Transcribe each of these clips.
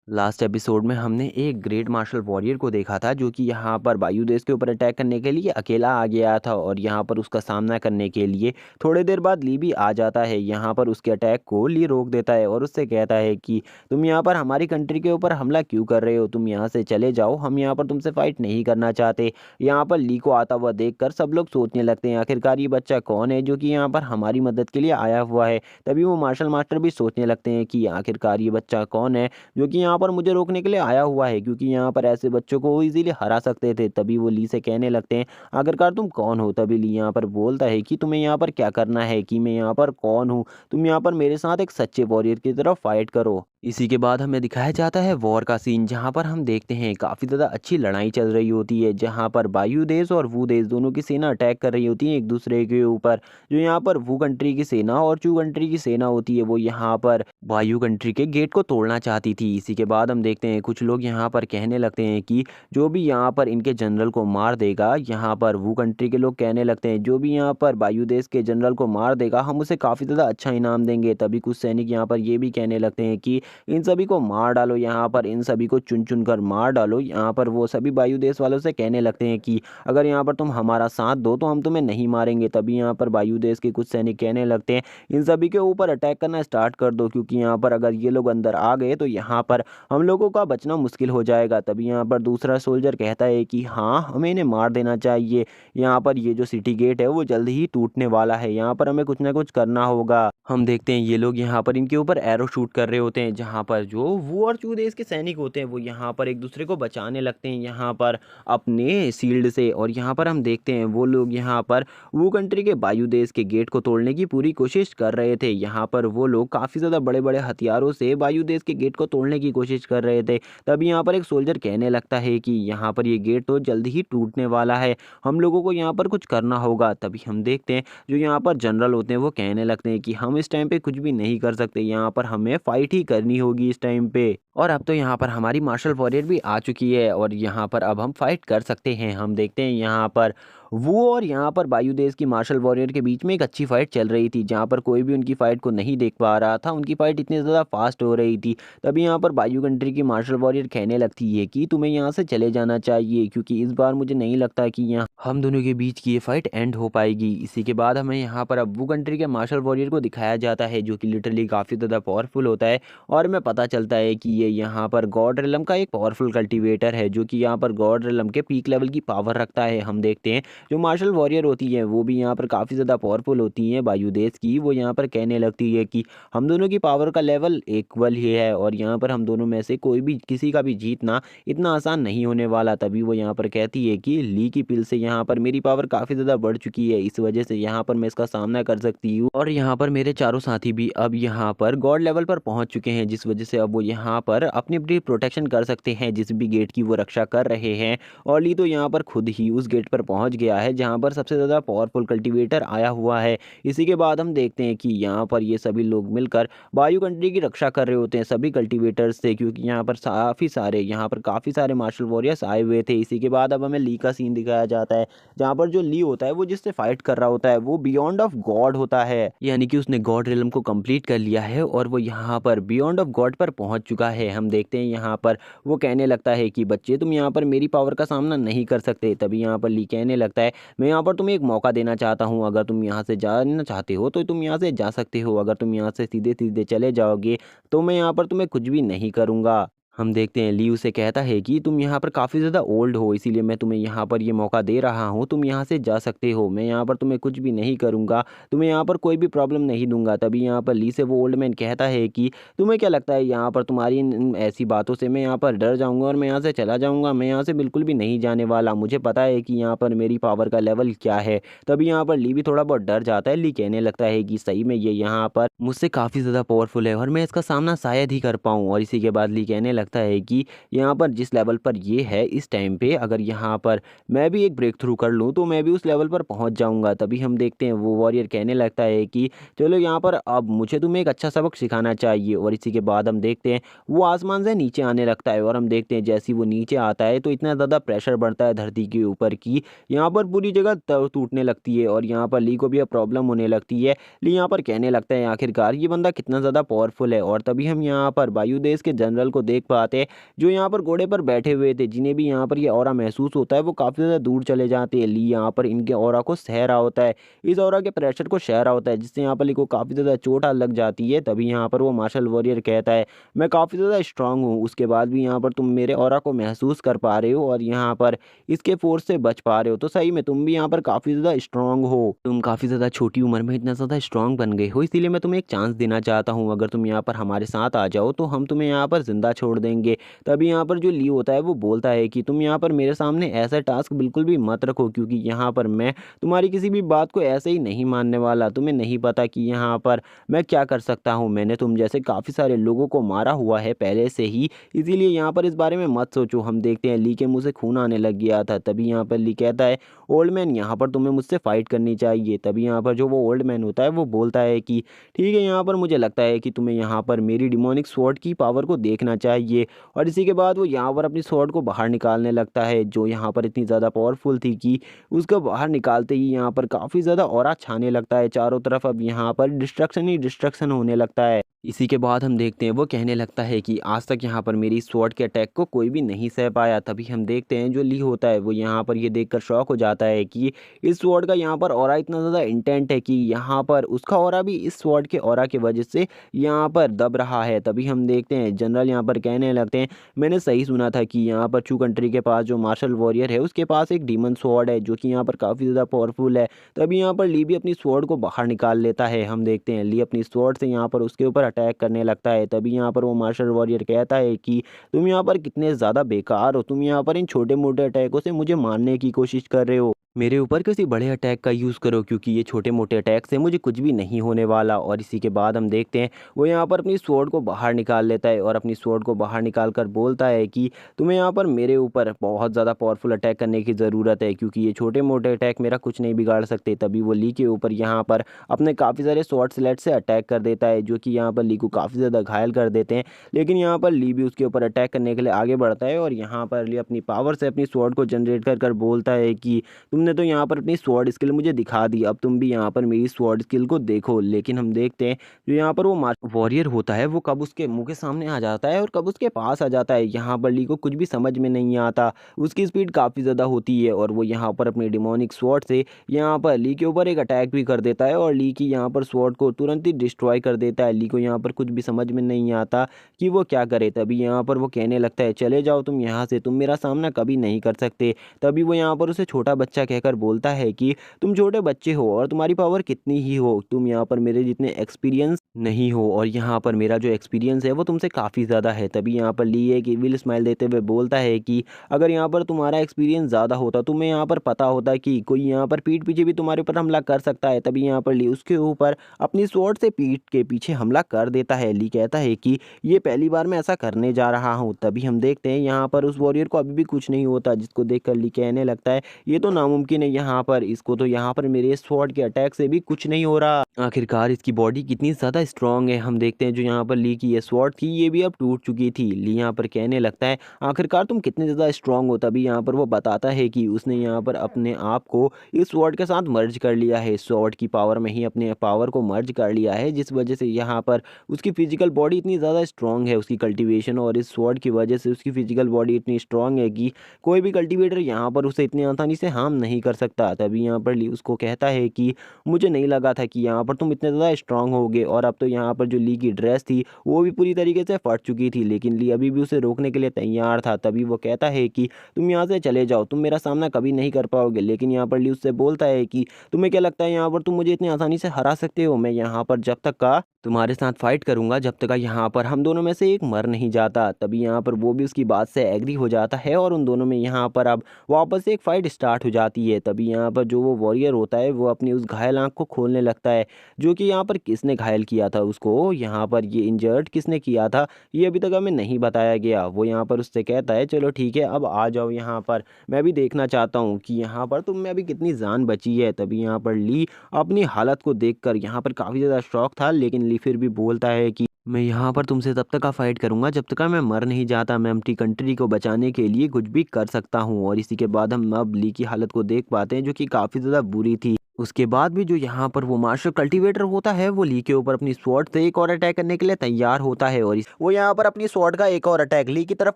Last episode में हमने एक ग्रेट मार्शल वॉरियर को देखा था जो कि यहाँ पर वायु देश के ऊपर अटैक करने के लिए अकेला आ गया था और यहाँ पर उसका सामना करने के लिए थोड़ी देर बाद ली भी आ जाता है। यहाँ पर उसके अटैक को ली रोक देता है और उससे कहता है कि तुम यहाँ पर हमारी कंट्री के ऊपर हमला क्यों कर रहे हो, तुम यहाँ से चले जाओ, हम यहाँ पर तुमसे फाइट नहीं करना चाहते। यहाँ पर ली को आता हुआ देखकर सब लोग सोचने लगते हैं आखिरकार ये बच्चा कौन है जो कि यहाँ पर हमारी मदद के लिए आया हुआ है। तभी वो मार्शल मास्टर भी सोचने लगते हैं कि आखिरकार ये बच्चा कौन है जो कि यहाँ पर मुझे रोकने के लिए आया हुआ है, क्योंकि यहाँ पर ऐसे बच्चों को वो इजीली हरा सकते थे। तभी वो ली से कहने लगते हैं आखिरकार तुम कौन हो। तभी ली यहाँ पर बोलता है कि तुम्हें यहाँ पर क्या करना है, कि मैं यहाँ पर कौन हूँ, तुम यहाँ पर मेरे साथ एक सच्चे वॉरियर की तरफ फाइट करो। इसी के बाद हमें दिखाया जाता है वॉर का सीन, जहाँ पर हम देखते हैं काफ़ी ज़्यादा अच्छी लड़ाई चल रही होती है, जहाँ पर वायु देश और वू देश दोनों की सेना अटैक कर रही होती है एक दूसरे के ऊपर। जो यहाँ पर वू कंट्री की सेना और चू कंट्री की सेना होती है वो यहाँ पर वायु कंट्री के गेट को तोड़ना चाहती थी। इसी के बाद हम देखते हैं कुछ लोग यहाँ पर कहने लगते हैं कि जो भी यहाँ पर इनके जनरल को मार देगा, यहाँ पर वू कंट्री के लोग कहने लगते हैं जो भी यहाँ पर वायु देश के जनरल को मार देगा हम उसे काफ़ी ज़्यादा अच्छा इनाम देंगे। तभी कुछ सैनिक यहाँ पर ये भी कहने लगते हैं कि इन सभी को मार डालो, यहाँ पर इन सभी को चुन चुन कर मार डालो। यहाँ पर वो सभी वायु देश वालों से कहने लगते हैं कि अगर यहाँ पर तुम हमारा साथ दो तो हम तुम्हें नहीं मारेंगे। तभी यहाँ पर वायु देश के कुछ सैनिक कहने लगते हैं इन सभी के ऊपर अटैक करना स्टार्ट कर दो, क्योंकि यहाँ पर अगर ये लोग अंदर आ गए तो यहाँ पर हम लोगों का बचना मुश्किल हो जाएगा। तभी यहाँ पर दूसरा सोल्जर कहता है कि हाँ हमें इन्हें मार देना चाहिए, यहाँ पर ये जो सिटी गेट है वो जल्द ही टूटने वाला है, यहाँ पर हमें कुछ ना कुछ करना होगा। हम देखते हैं ये लोग यहाँ पर इनके ऊपर एरो शूट कर रहे होते हैं, जहाँ पर जो वो और चू देश के सैनिक होते हैं वो यहाँ पर एक दूसरे को बचाने लगते हैं यहाँ पर अपने शील्ड से। और यहाँ पर हम देखते हैं वो लोग यहाँ पर वो कंट्री के वायु देश के गेट को तोड़ने की पूरी कोशिश कर रहे थे। यहाँ पर वो लोग काफ़ी ज़्यादा बड़े बड़े हथियारों से वायु देश के गेट को तोड़ने की कोशिश कर रहे थे। तभी यहाँ पर एक सोल्जर कहने लगता है कि यहाँ पर ये गेट तो जल्द ही टूटने वाला है, हम लोगों को यहाँ पर कुछ करना होगा। तभी हम देखते हैं जो यहाँ पर जनरल होते हैं वो कहने लगते हैं कि हम इस टाइम पे कुछ भी नहीं कर सकते, यहाँ पर हमें फाइट ही करनी होगी इस टाइम पे। और अब तो यहाँ पर हमारी मार्शल वॉरियर भी आ चुकी है और यहाँ पर अब हम फाइट कर सकते हैं। हम देखते हैं यहाँ पर वो और यहाँ पर वायु देश की मार्शल वॉरियर के बीच में एक अच्छी फाइट चल रही थी, जहाँ पर कोई भी उनकी फाइट को नहीं देख पा रहा था, उनकी फाइट इतनी ज़्यादा फास्ट हो रही थी। तभी यहाँ पर वायु कंट्री की मार्शल वॉरियर कहने लगती है कि तुम्हें यहाँ से चले जाना चाहिए, क्योंकि इस बार मुझे नहीं लगता कि यहाँ हम दोनों के बीच की ये फाइट एंड हो पाएगी। इसी के बाद हमें यहाँ पर अब वो कंट्री के मार्शल वॉरियर को दिखाया जाता है जो कि लिटरली काफ़ी ज़्यादा पावरफुल होता है। और हमें पता चलता है कि ये यहाँ पर गॉड रेलम का एक पावरफुल कल्टीवेटर है जो कि यहाँ पर गॉड रेलम के पीक लेवल की पावर रखता है। हम देखते हैं जो मार्शल वॉरियर होती हैं वो भी यहाँ पर काफ़ी ज़्यादा पावरफुल होती हैं वायु देश की। वो यहाँ पर कहने लगती है कि हम दोनों की पावर का लेवल इक्वल ही है और यहाँ पर हम दोनों में से कोई भी किसी का भी जीतना इतना आसान नहीं होने वाला। तभी वो यहाँ पर कहती है कि ली की पिल से यहाँ पर मेरी पावर काफ़ी ज़्यादा बढ़ चुकी है, इस वजह से यहाँ पर मैं इसका सामना कर सकती हूँ। और यहाँ पर मेरे चारों साथी भी अब यहाँ पर गॉड लेवल पर पहुँच चुके हैं, जिस वजह से अब वो यहाँ पर अपनी अपनी प्रोटेक्शन कर सकते हैं जिस भी गेट की वो रक्षा कर रहे हैं। और ली तो यहाँ पर खुद ही उस गेट पर पहुँच गया है जहाँ पर सबसे ज़्यादा पावरफुल कल्टीवेटर आया हुआ है। इसी के बाद हम देखते हैं कि यहाँ पर ये सभी लोग मिलकर वायु कंट्री की रक्षा कर रहे होते हैं सभी कल्टीवेटर्स से, क्योंकि यहाँ पर काफ़ी सारे मार्शल वॉरियर्स आए हुए थे। इसी के बाद अब हमें ली का सीन दिखाया जाता है, जहाँ पर जो ली होता है वो जिससे फाइट कर रहा होता है वो बियॉन्ड ऑफ गॉड होता है, यानी कि उसने गॉड रिलम को कंप्लीट कर लिया है और वो यहाँ पर बियॉन्ड ऑफ गॉड पर पहुंच चुका है। हम देखते हैं यहाँ पर वो कहने लगता है कि बच्चे तुम यहाँ पर मेरी पावर का सामना नहीं कर सकते। तभी यहाँ पर ली कहने लगता है मैं यहाँ पर तुम्हें एक मौका देना चाहता हूँ, अगर तुम यहाँ से जाना चाहते हो तो तुम यहाँ से जा सकते हो, अगर तुम यहाँ से सीधे सीधे चले जाओगे तो मैं यहाँ पर तुम्हें कुछ भी नहीं करूँगा। हम देखते हैं ली उसे कहता है कि तुम यहाँ पर काफ़ी ज़्यादा ओल्ड हो, इसीलिए मैं तुम्हें यहाँ पर ये मौका दे रहा हूँ, तुम यहाँ से जा सकते हो, मैं यहाँ पर तुम्हें कुछ भी नहीं करूँगा, तुम्हें यहाँ पर कोई भी प्रॉब्लम नहीं दूंगा। तभी यहाँ पर ली से वो ओल्ड मैन कहता है कि तुम्हें क्या लगता है यहाँ पर तुम्हारी इन ऐसी बातों से मैं यहाँ पर डर जाऊँगा और मैं यहाँ से चला जाऊँगा? मैं यहाँ से बिल्कुल भी नहीं जाने वाला, मुझे पता है कि यहाँ पर मेरी पावर का लेवल क्या है। तभी यहाँ पर ली भी थोड़ा बहुत डर जाता है। ली कहने लगता है कि सही में ये यहाँ पर मुझसे काफ़ी ज़्यादा पावरफुल है और मैं इसका सामना शायद ही कर पाऊँ। और इसी के बाद ली कहने लगता है कि यहाँ पर जिस लेवल पर ये है इस टाइम पे अगर यहाँ पर मैं भी एक ब्रेक थ्रू कर लूँ तो मैं भी उस लेवल पर पहुँच जाऊँगा। तभी हम देखते हैं वो वॉरियर कहने लगता है कि चलो यहाँ पर अब मुझे तुम्हें एक अच्छा सबक सिखाना चाहिए। और इसी के बाद हम देखते हैं वो आसमान से नीचे आने लगता है और हम देखते हैं जैसे ही वो नीचे आता है तो इतना ज़्यादा प्रेशर बढ़ता है धरती के ऊपर की यहाँ पर पूरी जगह टूटने लगती है और यहाँ पर ली को भी अब प्रॉब्लम होने लगती है। ली यहाँ पर कहने लगता है आखिरकार ये बंदा कितना ज़्यादा पावरफुल है। और तभी हम यहाँ पर वायु देश के जनरल को देख पाते हैं। जो यहाँ पर घोड़े पर बैठे हुए थे, जिन्हें भी यहाँ पर ये ऑरा महसूस होता है, वो काफ़ी ज़्यादा दूर चले जाते हैं। ली यहाँ पर इनके ऑरा को सह रहा होता है, इस ऑरा के प्रेशर को सह रहा होता है, जिससे यहाँ पर ली को काफ़ी ज़्यादा चोट लग जाती है। तभी यहाँ पर वो मार्शल वॉरियर कहता है, मैं काफ़ी ज़्यादा स्ट्रांग हूँ, उसके बाद भी यहाँ पर तुम मेरे ऑरा को महसूस कर पा रहे हो और यहाँ पर इसके फोर्स से बच पा रहे हो, तो सही में तुम भी यहाँ पर काफ़ी ज़्यादा स्ट्रांग हो। तुम काफ़ी ज़्यादा छोटी उम्र में इतना ज़्यादा स्ट्रांग बन गए हो, इसीलिए मैं तुम्हें एक चांस देना चाहता हूँ। अगर तुम यहाँ पर हमारे साथ आ जाओ तो हम तुम्हें यहाँ पर ज़िंदा छोड़ देंगे। तभी यहाँ पर जो ली होता है वो बोलता है कि तुम यहाँ पर मेरे सामने ऐसा टास्क बिल्कुल भी मत रखो, क्योंकि यहाँ पर मैं तुम्हारी किसी भी बात को ऐसे ही नहीं मानने वाला। तुम्हें नहीं पता कि यहाँ पर मैं क्या कर सकता हूँ। मैंने तुम जैसे काफ़ी सारे लोगों को मारा हुआ है पहले से ही, इसीलिए यहाँ पर इस बारे में मत सोचो। हम देखते हैं ली के मुंह से खून आने लग गया था। तभी यहाँ पर ली कहता है, ओल्ड मैन यहाँ पर तुम्हें मुझसे फाइट करनी चाहिए। तभी यहाँ पर जो वो ओल्ड मैन होता है वो बोलता है कि ठीक है, यहाँ पर मुझे लगता है कि तुम्हें यहाँ पर मेरी डिमोनिक स्वॉर्ड की पावर को देखना चाहिए। और इसी के बाद वो यहाँ पर अपनी स्वॉर्ड को बाहर निकालने लगता है, जो यहाँ पर इतनी ज़्यादा पावरफुल थी कि उसको बाहर निकालते ही यहाँ पर काफ़ी ज़्यादा ऑरा छाने लगता है चारों तरफ। अब यहाँ पर डिस्ट्रक्शन ही डिस्ट्रक्शन होने लगता है। इसी के बाद हम देखते हैं वो कहने लगता है कि आज तक यहाँ पर मेरी स्वॉर्ड के अटैक को कोई भी नहीं सह पाया। तभी हम देखते हैं जो ली होता है वो यहाँ पर ये देखकर शॉक हो जाता है कि इस स्वॉर्ड का यहाँ पर ऑरा इतना ज़्यादा इंटेंट है कि यहाँ पर उसका ऑरा भी इस स्वॉर्ड के ऑरा की वजह से यहाँ पर दब रहा है। तभी हम देखते हैं जनरल यहाँ पर कहने लगते हैं, मैंने सही सुना था कि यहाँ पर चू कंट्री के पास जो मार्शल वॉरियर है उसके पास एक डीमन स्वॉर्ड है जो कि यहाँ पर काफ़ी ज़्यादा पावरफुल है। तभी यहाँ पर ली भी अपनी स्वॉर्ड को बाहर निकाल लेता है। हम देखते हैं ली अपनी स्वॉर्ड से यहाँ पर उसके ऊपर अटैक करने लगता है। तभी यहाँ पर वो मार्शल वॉरियर कहता है कि तुम यहाँ पर कितने ज़्यादा बेकार हो, तुम यहाँ पर इन छोटे मोटे अटैकों से मुझे मारने की कोशिश कर रहे हो। मेरे ऊपर किसी बड़े अटैक का यूज़ करो, क्योंकि ये छोटे मोटे अटैक से मुझे कुछ भी नहीं होने वाला। और इसी के बाद हम देखते हैं वो यहाँ पर अपनी स्वॉर्ड को बाहर निकाल लेता है और अपनी स्वॉर्ड को बाहर निकाल कर बोलता है कि तुम्हें यहाँ पर मेरे ऊपर बहुत ज़्यादा पावरफुल अटैक करने की ज़रूरत है, क्योंकि ये छोटे मोटे अटैक मेरा कुछ नहीं बिगाड़ सकते। तभी वो ली के ऊपर यहाँ पर अपने काफ़ी सारे स्वॉर्ड स्लेट से अटैक कर देता है, जो कि यहाँ पर ली को काफ़ी ज़्यादा घायल कर देते हैं। लेकिन यहाँ पर ली भी उसके ऊपर अटैक करने के लिए आगे बढ़ता है और यहाँ पर ली अपनी पावर से अपनी स्वॉर्ड को जनरेट कर बोलता है कि तुमने तो यहाँ पर अपनी स्वॉर्ड स्किल मुझे दिखा दी, अब तुम भी यहाँ पर मेरी स्वॉर्ड स्किल को देखो। लेकिन हम देखते हैं जो यहाँ पर वो वॉरियर होता है वो कब उसके मुंह के सामने आ जाता है और कब उसके पास आ जाता है, यहाँ पर ली को कुछ भी समझ में नहीं आता। उसकी स्पीड काफ़ी ज़्यादा होती है और वो यहाँ पर अपनी डिमोनिक स्वॉर्ड से यहाँ पर ली के ऊपर एक अटैक भी कर देता है और ली की यहाँ पर स्वॉर्ड को तुरंत ही डिस्ट्रॉय कर देता है। ली को यहाँ पर कुछ भी समझ में नहीं आता कि वो क्या करे। तभी यहाँ पर वो कहने लगता है, चले जाओ तुम यहाँ से, तुम मेरा सामना कभी नहीं कर सकते। तभी वो यहाँ पर उसे छोटा बच्चा कहकर बोलता है कि तुम छोटे बच्चे हो और तुम्हारी पावर कितनी ही हो, तुम यहाँ पर मेरे जितने एक्सपीरियंस नहीं हो और यहाँ पर मेरा जो एक्सपीरियंस है वो तुमसे काफ़ी ज़्यादा है। तभी यहाँ पर ली एक इविल स्माइल देते हुए बोलता है कि अगर यहाँ पर तुम्हारा एक्सपीरियंस ज़्यादा होता, तुम्हें यहाँ पर पता होता कि कोई यहाँ पर पीठ पीछे भी तुम्हारे ऊपर हमला कर सकता है। तभी यहाँ पर ली उसके ऊपर अपनी स्वॉर्ड से पीठ के पीछे हमला कर देता है। ली कहता है कि ये पहली बार मैं ऐसा करने जा रहा हूँ। तभी हम देखते हैं यहाँ पर उस वॉरियर को अभी भी कुछ नहीं होता, जिसको देखकर ली कहने लगता है ये तो नामुमकिन है, यहाँ पर इसको तो यहाँ पर मेरे स्वॉर्ड के अटैक से भी कुछ नहीं हो रहा। आखिरकार इसकी बॉडी कितनी ज़्यादा स्ट्रांग है। हम देखते हैं जो यहाँ पर ली की ये स्वॉर्ड थी ये भी अब टूट चुकी थी। ली यहाँ पर कहने लगता है आखिरकार तुम कितने ज़्यादा स्ट्रांग हो। तभी यहाँ पर वो बताता है कि उसने यहाँ पर अपने आप को इस स्वॉर्ड के साथ मर्ज कर लिया है, स्वॉर्ड की पावर में ही अपने पावर को मर्ज कर लिया है, जिस वजह से यहाँ पर उसकी फिजिकल बॉडी इतनी ज़्यादा स्ट्रांग है, उसकी कल्टीवेशन और इस स्वॉर्ड की वजह से उसकी फिजिकल बॉडी इतनी स्ट्रांग है कि कोई भी कल्टीवेटर यहाँ पर उसे इतनी आसानी से हार्म नहीं कर सकता। तभी यहाँ पर ली उसको कहता है कि मुझे नहीं लगा था कि यहाँ पर तुम इतने ज़्यादा स्ट्रांग होगे। और अब तो यहाँ पर जो ली की ड्रेस थी वो भी पूरी तरीके से फट चुकी थी, लेकिन ली अभी भी उसे रोकने के लिए तैयार था। तभी वो कहता है कि तुम यहाँ से चले जाओ, तुम मेरा सामना कभी नहीं कर पाओगे। लेकिन यहाँ पर ली उससे बोलता है कि तुम्हें क्या लगता है यहाँ पर तुम मुझे इतनी आसानी से हरा सकते हो? मैं यहाँ पर जब तक का तुम्हारे साथ फाइट करूंगा जब तक यहाँ पर हम दोनों में से एक मर नहीं जाता। तभी यहाँ पर वो भी उसकी बात से एग्री हो जाता है और उन दोनों में यहाँ पर अब वापस से एक फाइट स्टार्ट हो जाती है। तभी यहाँ पर जो वो वॉरियर होता है वो अपनी उस घायल आंख को खोलने लगता है, जो कि यहाँ पर किसने घायल किया था उसको, यहाँ पर ये इंजर्ड किसने किया था ये अभी तक हमें नहीं बताया गया। वो यहाँ पर उससे कहता है चलो ठीक है अब आ जाओ यहाँ पर, मैं भी देखना चाहता हूँ कि यहाँ पर तुम में अभी कितनी जान बची है। तभी यहाँ पर ली अपनी हालत को देखकर यहाँ पर काफ़ी ज़्यादा शौक था, लेकिन ली फिर भी बोलता है कि मैं यहाँ पर तुमसे तब तक का फाइट करूंगा जब तक मैं मर नहीं जाता। मैं अपनी कंट्री को बचाने के लिए कुछ भी कर सकता हूँ। और इसी के बाद हम अब ली की हालत को देख पाते हैं जो कि काफ़ी ज़्यादा बुरी थी। उसके बाद भी जो यहाँ पर वो मार्शल कल्टीवेटर होता है वो ली के ऊपर अपनी स्वॉर्ड से एक और अटैक करने के लिए तैयार होता है और वो यहाँ पर अपनी स्वॉर्ड का एक और अटैक ली की तरफ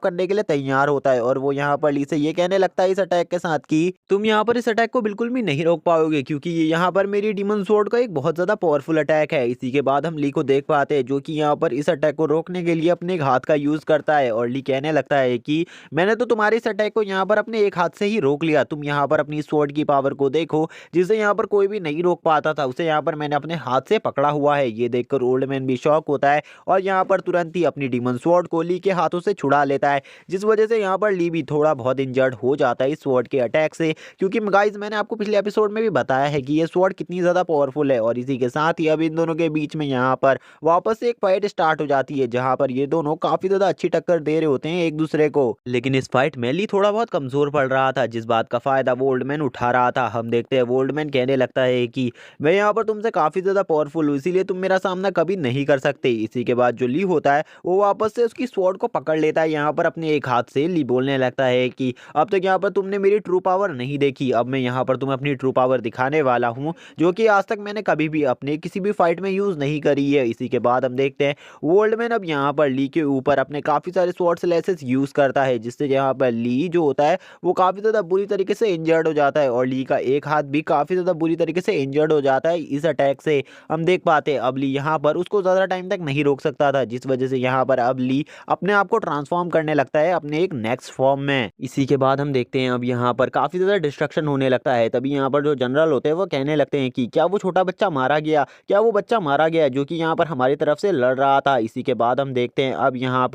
करने के लिए तैयार होता है और वो यहाँ पर ली से ये कहने लगता है इस अटैक के साथ कि तुम यहाँ पर इस अटैक को बिल्कुल भी नहीं रोक पाओगे क्योंकि ये यहाँ पर मेरी डीमन स्वॉर्ड का एक बहुत ज्यादा पावरफुल अटैक है। इसी के बाद हम ली को देख पाते हैं जो कि यहाँ पर इस अटैक को रोकने के लिए अपने एक हाथ का यूज करता है और ली कहने लगता है कि मैंने तो तुम्हारे इस अटैक को यहाँ पर अपने एक हाथ से ही रोक लिया, तुम यहाँ पर अपनी स्वॉर्ड की पावर को देखो जिसे यहाँ पर कोई भी नहीं रोक पाता था उसे यहाँ पर मैंने अपने हाथ से पकड़ा हुआ है। ये देखकर ओल्ड मैन भी शॉक होता है और यहाँ पर तुरंत ही अपनी डीमन स्वॉर्ड को ली के हाथों से छुड़ा लेता है, जिस वजह से यहाँ पर ली भी थोड़ा बहुत इंजर्ड हो जाता है इस स्वॉर्ड के अटैक से। क्योंकि गाइस मैंने आपको पिछले एपिसोड में भी बताया है कि ये स्वॉर्ड कितनी ज्यादा पावरफुल है और इसी के साथ ही अब इन दोनों के बीच में यहाँ पर वापस से एक फाइट स्टार्ट हो जाती है जहाँ पर ये दोनों काफी ज्यादा अच्छी टक्कर दे रहे होते हैं एक दूसरे को। लेकिन इस फाइट में ली थोड़ा बहुत कमजोर पड़ रहा था जिस बात का फायदा वो ओल्ड मैन उठा रहा था। हम देखते हैं वो ओल्ड मैन कहने लगता है कि मैं यहाँ पर तुमसे काफी ज्यादा पावरफुल हूँ इसीलिए तुम मेरा सामना कभी नहीं कर सकते। इसी के बाद जो ली होता है वो वापस से उसकी स्वॉर्ड को पकड़ लेता है यहाँ पर अपने एक हाथ से। ली बोलने लगता है कि अब तक यहाँ पर तुमने मेरी ट्रू पावर नहीं देखी, अब मैं यहाँ पर तुम्हें अपनी ट्रू पावर दिखाने वाला हूँ जो कि आज तक मैंने कभी भी अपने किसी भी फाइट में यूज नहीं करी है। इसी के बाद हम देखते हैं वर्ल्ड मैन अब यहाँ पर ली के ऊपर अपने काफी सारे स्वॉर्ड स्लैशेस यूज करता है जिससे यहाँ पर ली जो होता है वो काफी ज्यादा बुरी तरीके से इंजर्ड हो जाता है और ली का एक हाथ भी काफी ज्यादा बुरी तरीके से इंजर्ड हो जाता है इस अटैक से। हम देख पाते हैं अब ली यहाँ पर उसको ज्यादा टाइम तक नहीं रोक सकता था जिस वजह से यहाँ पर अब ली अपने आप को ट्रांसफॉर्म करने लगता है अपने एक नेक्स्ट फॉर्म में। इसी के बाद हम देखते हैं अब यहाँ पर काफी ज्यादा डिस्ट्रक्शन होने लगता है। तभी यहाँ पर जो जनरल होते हैं वो कहने लगते हैं कि क्या वो छोटा बच्चा मारा गया, क्या वो बच्चा मारा गया जो कि यहाँ पर हमारी तरफ से लड़ रहा था। इसी के बाद हम देखते हैं अब यहाँ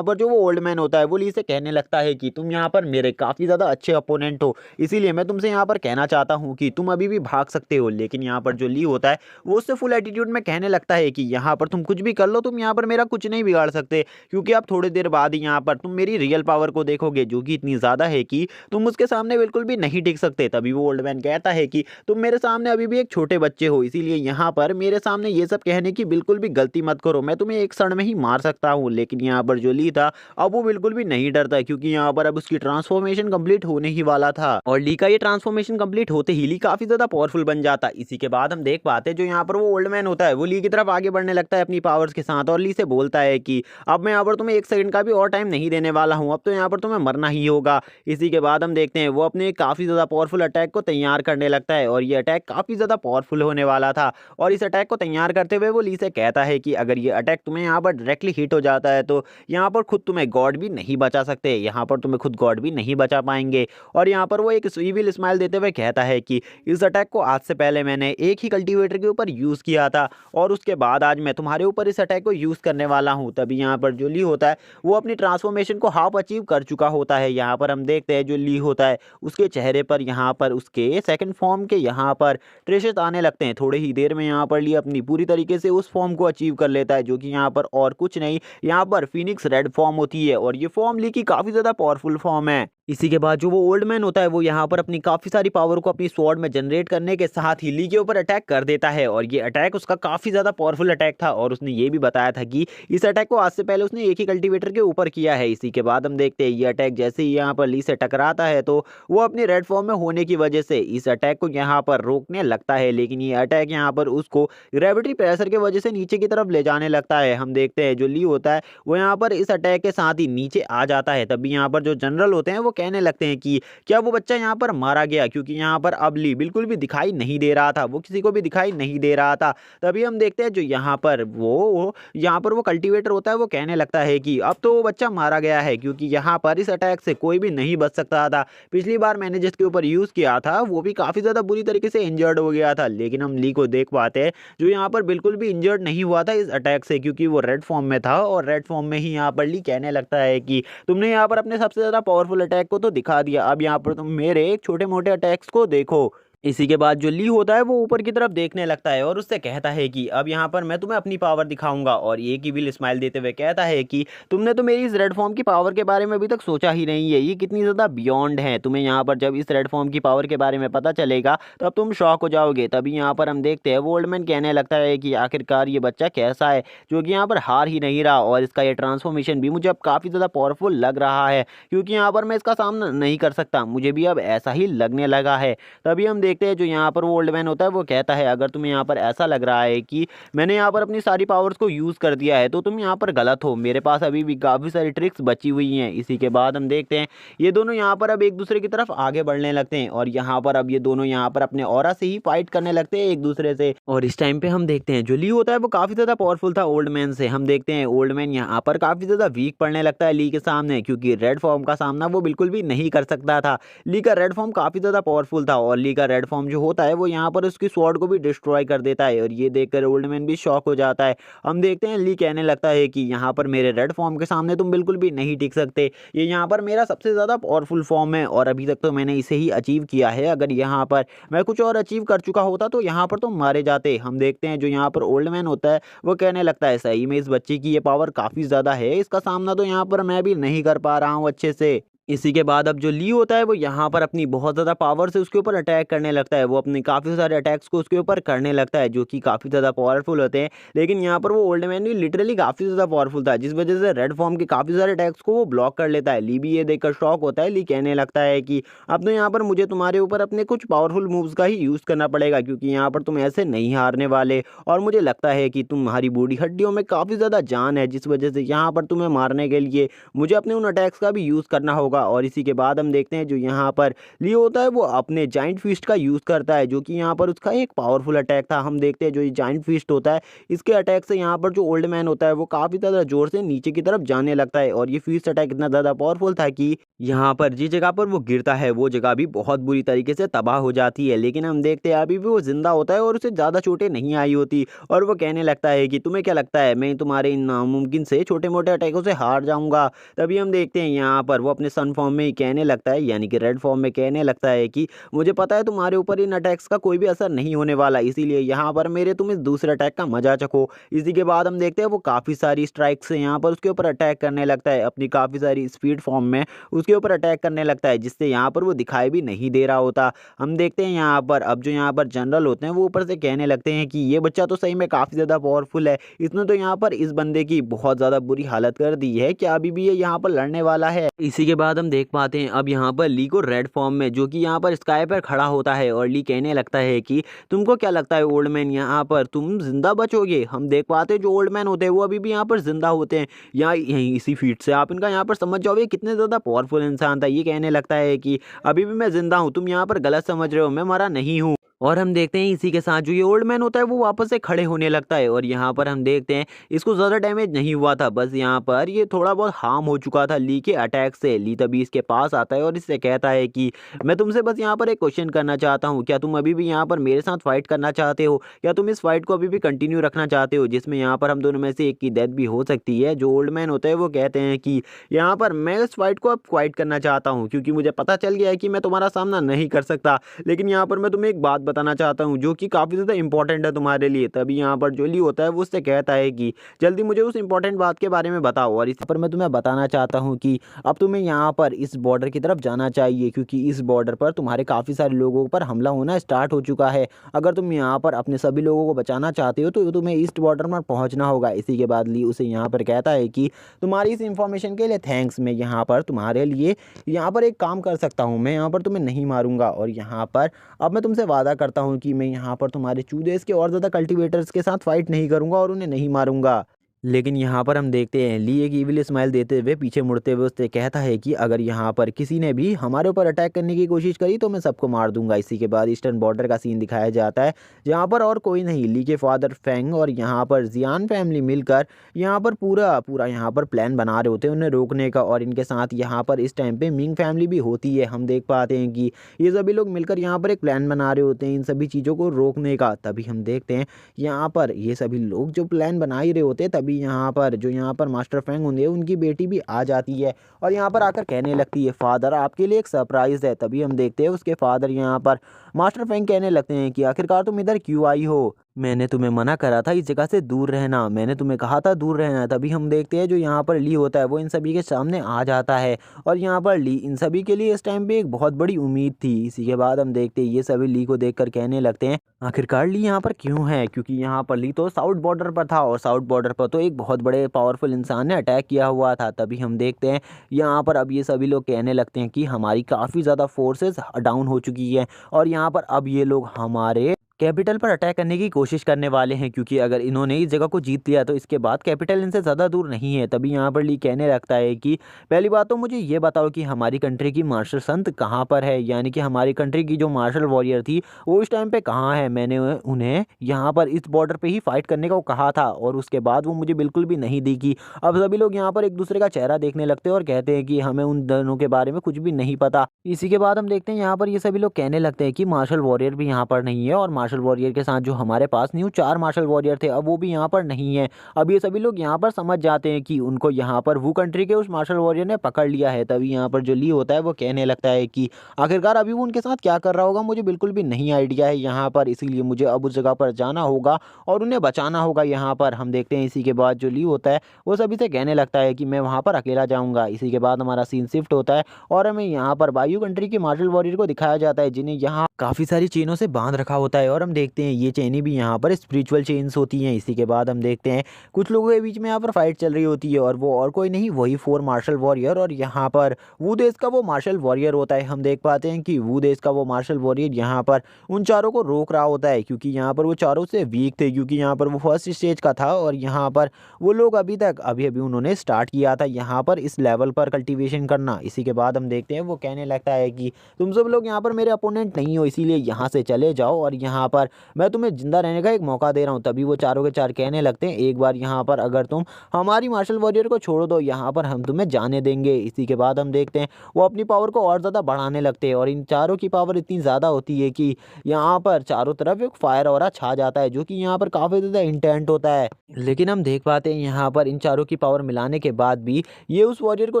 पर जो वो ओल्ड मैन होता है वो ली से कहने लगता है कि तुम यहाँ पर मेरे काफी ज्यादा अच्छे अपोनेंट हो, इसीलिए मैं तुमसे यहाँ पर कहना चाहता हूँ कि तुम अभी भी भाग सकते हो। लेकिन यहाँ पर जो ली होता है वो उससे फुल एटीट्यूड में कहने लगता है कि यहाँ पर तुम कुछ भी कर लो, तुम यहाँ पर मेरा कुछ नहीं बिगाड़ सकते क्योंकि अब थोड़ी देर बाद ही यहाँ पर तुम मेरी रियल पावर को देखोगे जो कि इतनी ज्यादा है कि तुम उसके सामने बिल्कुल भी नहीं टिक सकते। तभी वो ओल्ड मैन कहता है कि तुम मेरे सामने अभी भी एक छोटे बच्चे हो, इसीलिए यहाँ पर मेरे सामने ये सब कहने की बिल्कुल भी गलती मत करो, मैं तुम्हें एक क्षण में ही मार सकता हूँ। लेकिन यहाँ पर जो ली था अब वो बिल्कुल भी नहीं डरता क्योंकि यहाँ पर अब उसकी ट्रांसफॉर्मेशन कंप्लीट होने ही वाला था और ली का ये ट्रांसफॉर्मेशन कंप्लीट होते ही ली काफी ज्यादा पावरफुल बन जाता। इसी के बाद हम देख पाते हैं जो यहाँ पर वो ओल्ड मैन होता है वो ली की तरफ आगे बढ़ने लगता है अपनी पावर्स के साथ और ली से बोलता है कि अब मैं यहाँ पर तुम्हें एक सेकंड का भी और टाइम नहीं देने वाला हूँ, अब तो यहाँ पर तुम्हें मरना ही होगा। इसी के बाद हम देखते हैं वो अपने काफी ज्यादा पावरफुल अटैक को तैयार करने लगता है और ये अटैक काफी ज्यादा पावरफुल होने वाला था और इस अटैक को तैयार करते हुए वो ली से कहता है कि अगर ये अटैक तुम्हें यहाँ पर डायरेक्टली हिट हो जाता है तो यहाँ पर खुद तुम्हें गॉड भी नहीं बचा सकते, यहाँ पर तुम्हें खुद गॉड भी नहीं बचा पाएंगे। और यहाँ पर वो एक इविल स्माइल देते हुए कहता है कि इस अटैक को आज से पहले मैंने एक ही कल्टीवेटर के ऊपर यूज किया था और उसके बाद आज मैं तुम्हारे ऊपर इस अटैक को यूज करने वाला हूँ। तभी यहाँ पर जो ली होता है वो अपनी ट्रांसफॉर्मेशन को हाफ अचीव कर चुका होता है। यहाँ पर हम देखते हैं जो ली होता है उसके चेहरे पर यहाँ पर उसके सेकंड फॉर्म के यहाँ पर ट्रेसेस आने लगते हैं। थोड़ी ही देर में यहाँ पर ली अपनी पूरी तरीके से उस फॉर्म को अचीव कर लेता है जो कि यहाँ पर और कुछ नहीं, यहाँ पर फिनिक्स रेड फॉर्म होती है और ये फॉर्म ली की काफी ज्यादा पावरफुल फॉर्म है। इसी के बाद जो वो ओल्ड मैन होता है वो यहाँ पर अपनी काफी सारी पावर को अपनी स्वॉर्ड में जनरेट करने के साथ ही ली के ऊपर अटैक कर देता है और ये अटैक उसका काफी ज्यादा पावरफुल अटैक था और उसने ये भी बताया था कि इस अटैक को आज से पहले उसने एक ही कल्टीवेटर के ऊपर किया है। इसी के बाद हम देखते हैं ये अटैक जैसे ही यहाँ पर ली से टकराता है तो वो अपनी रेड फॉर्म में होने की वजह से इस अटैक को यहाँ पर रोकने लगता है, लेकिन ये अटैक यहाँ पर उसको ग्रेविटी प्रेशर की वजह से नीचे की तरफ ले जाने लगता है। हम देखते हैं जो ली होता है वो यहाँ पर इस अटैक के साथ ही नीचे आ जाता है। तभी यहाँ पर जो जनरल होते हैं वो कहने लगते हैं कि क्या वो बच्चा यहाँ पर मारा गया, क्योंकि यहाँ पर अब ली बिल्कुल भी दिखाई नहीं दे रहा था, वो किसी को भी दिखाई नहीं दे रहा था। तभी हम देखते हैं जो यहाँ पर वो कल्टीवेटर होता है वो कहने लगता है कि अब तो वो बच्चा मारा गया है क्योंकि यहाँ पर इस अटैक से कोई भी नहीं बच सकता था। पिछली बार मैंने जिसके ऊपर यूज किया था वो भी काफी ज्यादा बुरी तरीके से इंजर्ड हो गया था, लेकिन हम ली को देख पाते हैं जो यहाँ पर बिल्कुल भी इंजर्ड नहीं हुआ था इस अटैक से क्योंकि वो रेड फॉर्म में था और रेड फॉर्म में ही यहाँ पर ली कहने लगता है कि तुमने यहाँ पर अपने सबसे ज्यादा पावरफुल अटैक को तो दिखा दिया, अब यहाँ पर तुम मेरे छोटे मोटे अटैक्स को देखो। इसी के बाद जो ली होता है वो ऊपर की तरफ देखने लगता है और उससे कहता है कि अब यहाँ पर मैं तुम्हें अपनी पावर दिखाऊंगा और एक ही विल स्माइल देते हुए कहता है कि तुमने तो मेरी इस रेड फॉर्म की पावर के बारे में अभी तक सोचा ही नहीं है, ये कितनी ज़्यादा बियॉन्ड है। तुम्हें यहाँ पर जब इस रेड फॉर्म की पावर के बारे में पता चलेगा तब तुम शॉक हो जाओगे। तभी यहाँ पर हम देखते हैं वो ओल्ड मैन कहने लगता है कि आखिरकार ये बच्चा कैसा है जो कि यहाँ पर हार ही नहीं रहा और इसका ये ट्रांसफॉर्मेशन भी मुझे अब काफ़ी ज़्यादा पावरफुल लग रहा है क्योंकि यहाँ पर मैं इसका सामना नहीं कर सकता, मुझे भी अब ऐसा ही लगने लगा है। तभी हम देखते हैं जो यहाँ पर वो ओल्ड मैन होता है वो कहता है अगर तुम्हें यहाँ पर ऐसा लग रहा है कि मैंने यहाँ पर अपनी सारी पावर्स को यूज़ कर दिया है तो तुम यहाँ पर गलत हो, मेरे पास अभी भी काफ़ी सारी ट्रिक्स बची हुई हैं। इसी के बाद हम देखते हैं ये दोनों यहाँ पर अब एक दूसरे की तरफ आगे बढ़ने लगते हैं और यहाँ पर अब ये दोनों यहाँ पर अपने ऑरा से ही फाइट करने लगते हैं एक दूसरे से। और इस टाइम पे हम देखते हैं जो ली होता है वो काफ़ी ज़्यादा पावरफुल था ओल्ड मैन से। हम देखते हैं ओल्ड मैन यहाँ पर काफ़ी ज़्यादा वीक पड़ने लगता है ली के सामने, क्योंकि रेड फॉर्म का सामना वो बिल्कुल भी नहीं कर सकता था। ली का रेड फॉर्म काफ़ी ज़्यादा पावरफुल था और ली का रेड फॉर्म जो होता है वो यहाँ पर उसकी स्वॉर्ड को भी डिस्ट्रॉय कर देता है और ये देखकर ओल्ड मैन भी शॉक हो जाता है। हम देखते हैं ली कहने लगता है कि यहाँ पर मेरे रेड फॉर्म के सामने तुम बिल्कुल भी नहीं टिक सकते, ये यहाँ पर मेरा सबसे ज़्यादा पावरफुल फॉर्म है और अभी तक तो मैंने इसे ही अचीव किया है। अगर यहाँ पर मैं कुछ और अचीव कर चुका होता तो यहाँ पर तुम मारे जाते। हम देखते हैं जो यहाँ पर ओल्ड मैन होता है वो कहने लगता है सही में इस बच्चे की ये पावर काफ़ी ज़्यादा है, इसका सामना तो यहाँ पर मैं भी नहीं कर पा रहा हूँ अच्छे से। इसी के बाद अब जो ली होता है वो यहाँ पर अपनी बहुत ज़्यादा पावर से उसके ऊपर अटैक करने लगता है। वो अपने काफ़ी सारे अटैक्स को उसके ऊपर करने लगता है जो कि काफ़ी ज़्यादा पावरफुल होते हैं। लेकिन यहाँ पर वो ओल्ड मैन भी लिटरली काफ़ी ज़्यादा पावरफुल था जिस वजह से रेड फॉर्म के काफ़ी सारे अटैक्स को वो ब्लॉक कर लेता है। ली भी ये देखकर शॉक होता है। ली कहने लगता है कि अब तो यहाँ पर मुझे तुम्हारे ऊपर अपने कुछ पावरफुल मूव्स का ही यूज़ करना पड़ेगा, क्योंकि यहाँ पर तुम ऐसे नहीं हारने वाले और मुझे लगता है कि तुम्हारी बूढ़ी हड्डियों में काफ़ी ज़्यादा जान है, जिस वजह से यहाँ पर तुम्हें मारने के लिए मुझे अपने उन अटैक्स का भी यूज़ करना होगा। और इसी के बाद हम देखते हैं जो यहाँ पर लियो होता है वो अपने जाइंट फिस्ट का यूज़ करता है जो कि यहाँ पर उसका एक पावरफुल अटैक था। हम देखते हैं जो ये जाइंट फिस्ट होता है इसके अटैक से यहाँ पर जो ओल्ड मैन होता है वो काफ़ी ज़्यादा जोर से नीचे की तरफ जाने लगता है और ये फिस्ट अटैक इतना ज़्यादा पावरफुल था कि यहाँ पर जिस जगह पर वो गिरता है वो जगह भी बहुत बुरी तरीके से तबाह हो जाती है। लेकिन हम देखते हैं अभी भी वो जिंदा होता है और उसे ज़्यादा चोटें नहीं आई होती और वो कहने लगता है कि तुम्हें क्या लगता है मैं तुम्हारे इन नामुमकिन से छोटे मोटे अटैकों से हार जाऊंगा। तभी हम देखते हैं यहाँ पर वो अपने सन फॉर्म में ही कहने लगता है, यानी कि रेड फॉर्म में कहने लगता है कि मुझे पता है तुम्हारे ऊपर इन अटैक्स का कोई भी असर नहीं होने वाला, इसीलिए यहाँ पर मेरे तुम इस दूसरे अटैक का मजा चखो। इसी के बाद हम देखते हैं वो काफ़ी सारी स्ट्राइक से यहाँ पर उसके ऊपर अटैक करने लगता है अपनी काफ़ी सारी स्पीड फॉर्म में उसके ऊपर अटैक करने लगता है जिससे यहाँ पर वो दिखाई भी नहीं दे रहा होता। हम देखते हैं यहाँ पर अब जो यहाँ पर जनरल होते हैं वो ऊपर से कहने लगते हैं कि ये बच्चा तो सही में काफ़ी ज़्यादा पावरफुल है, इसने तो यहाँ पर इस बंदे की बहुत ज़्यादा बुरी हालत कर दी है, क्या अभी भी ये यहाँ पर लड़ने वाला है। इसी के बाद हम देख पाते हैं अब यहाँ पर ली को रेड फॉर्म में जो कि यहाँ पर स्काई पर खड़ा होता है और ली कहने लगता है कि तुमको क्या लगता है ओल्ड मैन यहाँ पर तुम जिंदा बचोगे। हम देख पाते हैं जो ओल्ड मैन होते हैं वो अभी भी यहाँ पर जिंदा होते हैं, यहाँ यहीं इसी फीट से आप इनका यहाँ पर समझ जाओगे कितने ज़्यादा पावरफुल इंसान था। ये कहने लगता है कि अभी भी मैं जिंदा हूँ, तुम यहाँ पर गलत समझ रहे हो, मैं मरा नहीं हूँ। और हम देखते हैं इसी के साथ जो ये ओल्ड मैन होता है वो वापस से खड़े होने लगता है और यहाँ पर हम देखते हैं इसको ज़्यादा डैमेज नहीं हुआ था, बस यहाँ पर ये थोड़ा बहुत हार्म हो चुका था ली के अटैक से। ली तभी इसके पास आता है और इससे कहता है कि मैं तुमसे बस यहाँ पर एक क्वेश्चन करना चाहता हूँ, क्या तुम अभी भी यहाँ पर मेरे साथ फाइट करना चाहते हो, क्या तुम इस फाइट को अभी भी कंटिन्यू रखना चाहते हो जिसमें यहाँ पर हम दोनों में से एक की डेथ भी हो सकती है। जो ओल्ड मैन होता है वो कहते हैं कि यहाँ पर मैं इस फाइट को अब क्वाइट करना चाहता हूँ क्योंकि मुझे पता चल गया है कि मैं तुम्हारा सामना नहीं कर सकता, लेकिन यहाँ पर मैं तुम्हें एक बात बताना चाहता हूँ जो कि काफ़ी ज़्यादा इंपॉर्टेंट है तुम्हारे लिए। तभी यहाँ पर जो ली होता है वो उससे कहता है कि जल्दी मुझे उस इंपॉर्टेंट बात के बारे में बताओ। और इस पर मैं तुम्हें बताना चाहता हूँ कि अब तुम्हें यहाँ पर इस बॉर्डर की तरफ जाना चाहिए क्योंकि इस बॉर्डर पर तुम्हारे काफ़ी सारे लोगों पर हमला होना स्टार्ट हो चुका है। अगर तुम यहाँ पर अपने सभी लोगों को बचाना चाहते हो तो तुम्हें ईस्ट बॉर्डर पर पहुँचना होगा। इसी के बाद ली उसे यहाँ पर कहता है कि तुम्हारी इस इन्फॉर्मेशन के लिए थैंक्स, मैं यहाँ पर तुम्हारे लिए यहाँ पर एक काम कर सकता हूँ, मैं यहाँ पर तुम्हें नहीं मारूंगा और यहाँ पर अब मैं तुमसे वादा करता हूँ कि मैं यहाँ पर तुम्हारे चूदेस के और ज़्यादा कल्टीवेटर्स के साथ फाइट नहीं करूँगा और उन्हें नहीं मारूंगा। लेकिन यहाँ पर हम देखते हैं ली एक इविल स्माइल देते हुए पीछे मुड़ते हुए उससे कहता है कि अगर यहाँ पर किसी ने भी हमारे ऊपर अटैक करने की कोशिश करी तो मैं सबको मार दूंगा। इसी के बाद ईस्टर्न बॉर्डर का सीन दिखाया जाता है जहाँ पर और कोई नहीं ली के फादर फेंग और यहाँ पर जियान फैमिली मिलकर यहाँ पर पूरा पूरा यहाँ पर प्लान बना रहे होते हैं उन्हें रोकने का। और इनके साथ यहाँ पर इस टाइम पे मिंग फैमिली भी होती है। हम देख पाते हैं कि ये सभी लोग मिलकर यहाँ पर एक प्लान बना रहे होते हैं इन सभी चीज़ों को रोकने का। तभी हम देखते हैं यहाँ पर ये सभी लोग जो प्लान बना ही रहे होते हैं तभी यहाँ पर जो यहाँ पर मास्टर फेंग होंगे उनकी बेटी भी आ जाती है और यहाँ पर आकर कहने लगती है फादर आपके लिए एक सरप्राइज़ है। तभी हम देखते हैं उसके फादर यहाँ पर मास्टर फेंग कहने लगते हैं कि आखिरकार तुम इधर क्यों आई हो। मैंने तुम्हें मना करा था इस जगह से दूर रहना, मैंने तुम्हें कहा था दूर रहना। तभी हम देखते हैं जो यहाँ पर ली होता है वो इन सभी के सामने आ जाता है और यहाँ पर ली इन सभी के लिए इस टाइम पे एक बहुत बड़ी उम्मीद थी। इसी के बाद हम देखते हैं ये सभी ली को देखकर कहने लगते हैं आखिरकार ली यहाँ पर क्यों है, क्योंकि यहाँ पर ली तो साउथ बॉर्डर पर था और साउथ बॉर्डर पर तो एक बहुत बड़े पावरफुल इंसान ने अटैक किया हुआ था। तभी हम देखते हैं यहाँ पर अब ये सभी लोग कहने लगते हैं कि हमारी काफ़ी ज़्यादा फोर्सेस डाउन हो चुकी है और यहाँ पर अब ये लोग हमारे कैपिटल पर अटैक करने की कोशिश करने वाले हैं, क्योंकि अगर इन्होंने इस जगह को जीत लिया तो इसके बाद कैपिटल इनसे ज़्यादा दूर नहीं है। तभी यहाँ पर ली कहने लगता है कि पहली बात तो मुझे ये बताओ कि हमारी कंट्री की मार्शल संत कहाँ पर है, यानी कि हमारी कंट्री की जो मार्शल वॉरियर थी वो इस टाइम पे कहाँ है। मैंने उन्हें यहाँ पर इस बॉर्डर पे ही फाइट करने को कहा था और उसके बाद वो मुझे बिल्कुल भी नहीं दिखी। अब सभी लोग यहाँ पर एक दूसरे का चेहरा देखने लगते हैं और कहते हैं कि हमें उन दोनों के बारे में कुछ भी नहीं पता। इसी के बाद हम देखते हैं यहाँ पर ये सभी लोग कहने लगते हैं कि मार्शल वॉरियर भी यहाँ पर नहीं है और मार्शल वॉरियर के साथ जो हमारे पास न्यू 4 मार्शल वॉरियर थे अब वो भी यहाँ पर नहीं है। अब ये सभी लोग यहाँ पर समझ जाते हैं कि उनको यहाँ पर वो कंट्री के उस मार्शल वॉरियर ने पकड़ लिया है। तभी यहाँ पर जो ली होता है वो कहने लगता है कि आखिरकार अभी वो उनके साथ क्या कर रहा होगा मुझे बिल्कुल भी नहीं आइडिया है यहाँ पर, इसीलिए मुझे अब उस जगह पर जाना होगा और उन्हें बचाना होगा। यहाँ पर हम देखते हैं इसी के बाद जो ली होता है वो सभी से कहने लगता है कि मैं वहाँ पर अकेला जाऊँगा। इसी के बाद हमारा सीन शिफ्ट होता है और हमें यहाँ पर वायु कंट्री की मार्शल वॉरियर को दिखाया जाता है जिन्हें यहाँ काफ़ी सारी चेनों से बांध रखा होता है और हम देखते हैं ये चेनें भी यहाँ पर स्पिरिचुअल चेन्स होती हैं। इसी के बाद हम देखते हैं कुछ लोगों के बीच में यहाँ पर फाइट चल रही होती है और वो और कोई नहीं वही 4 मार्शल वॉरियर और यहाँ पर वो देश का वो मार्शल वॉरियर होता है। हम देख पाते हैं कि वो देश का वो मार्शल वॉरियर यहाँ पर उन चारों को रोक रहा होता है, क्योंकि यहाँ पर वो चारों से वीक थे, क्योंकि यहाँ पर वो फर्स्ट स्टेज का था और यहाँ पर वो लोग अभी अभी उन्होंने स्टार्ट किया था यहाँ पर इस लेवल पर कल्टीवेशन करना। इसी के बाद हम देखते हैं वो कहने लगता है कि तुम सब लोग यहाँ पर मेरे अपोनेंट नहीं हो, इसीलिए यहाँ से चले जाओ और यहाँ पर मैं तुम्हें जिंदा रहने का एक मौका दे रहा हूँ। तभी वो चारों के चार कहने लगते हैं एक बार यहाँ पर अगर तुम हमारी मार्शल वॉरियर को छोड़ दो यहाँ पर हम तुम्हें जाने देंगे। इसी के बाद हम देखते हैं वो अपनी पावर को और ज़्यादा बढ़ाने लगते हैं और इन चारों की पावर इतनी ज़्यादा होती है कि यहाँ पर चारों तरफ एक फायर ऑरा छा जाता है जो कि यहाँ पर काफ़ी ज़्यादा इंटेंट होता है। लेकिन हम देख पाते हैं यहाँ पर इन चारों की पावर मिलाने के बाद भी ये उस वॉरियर को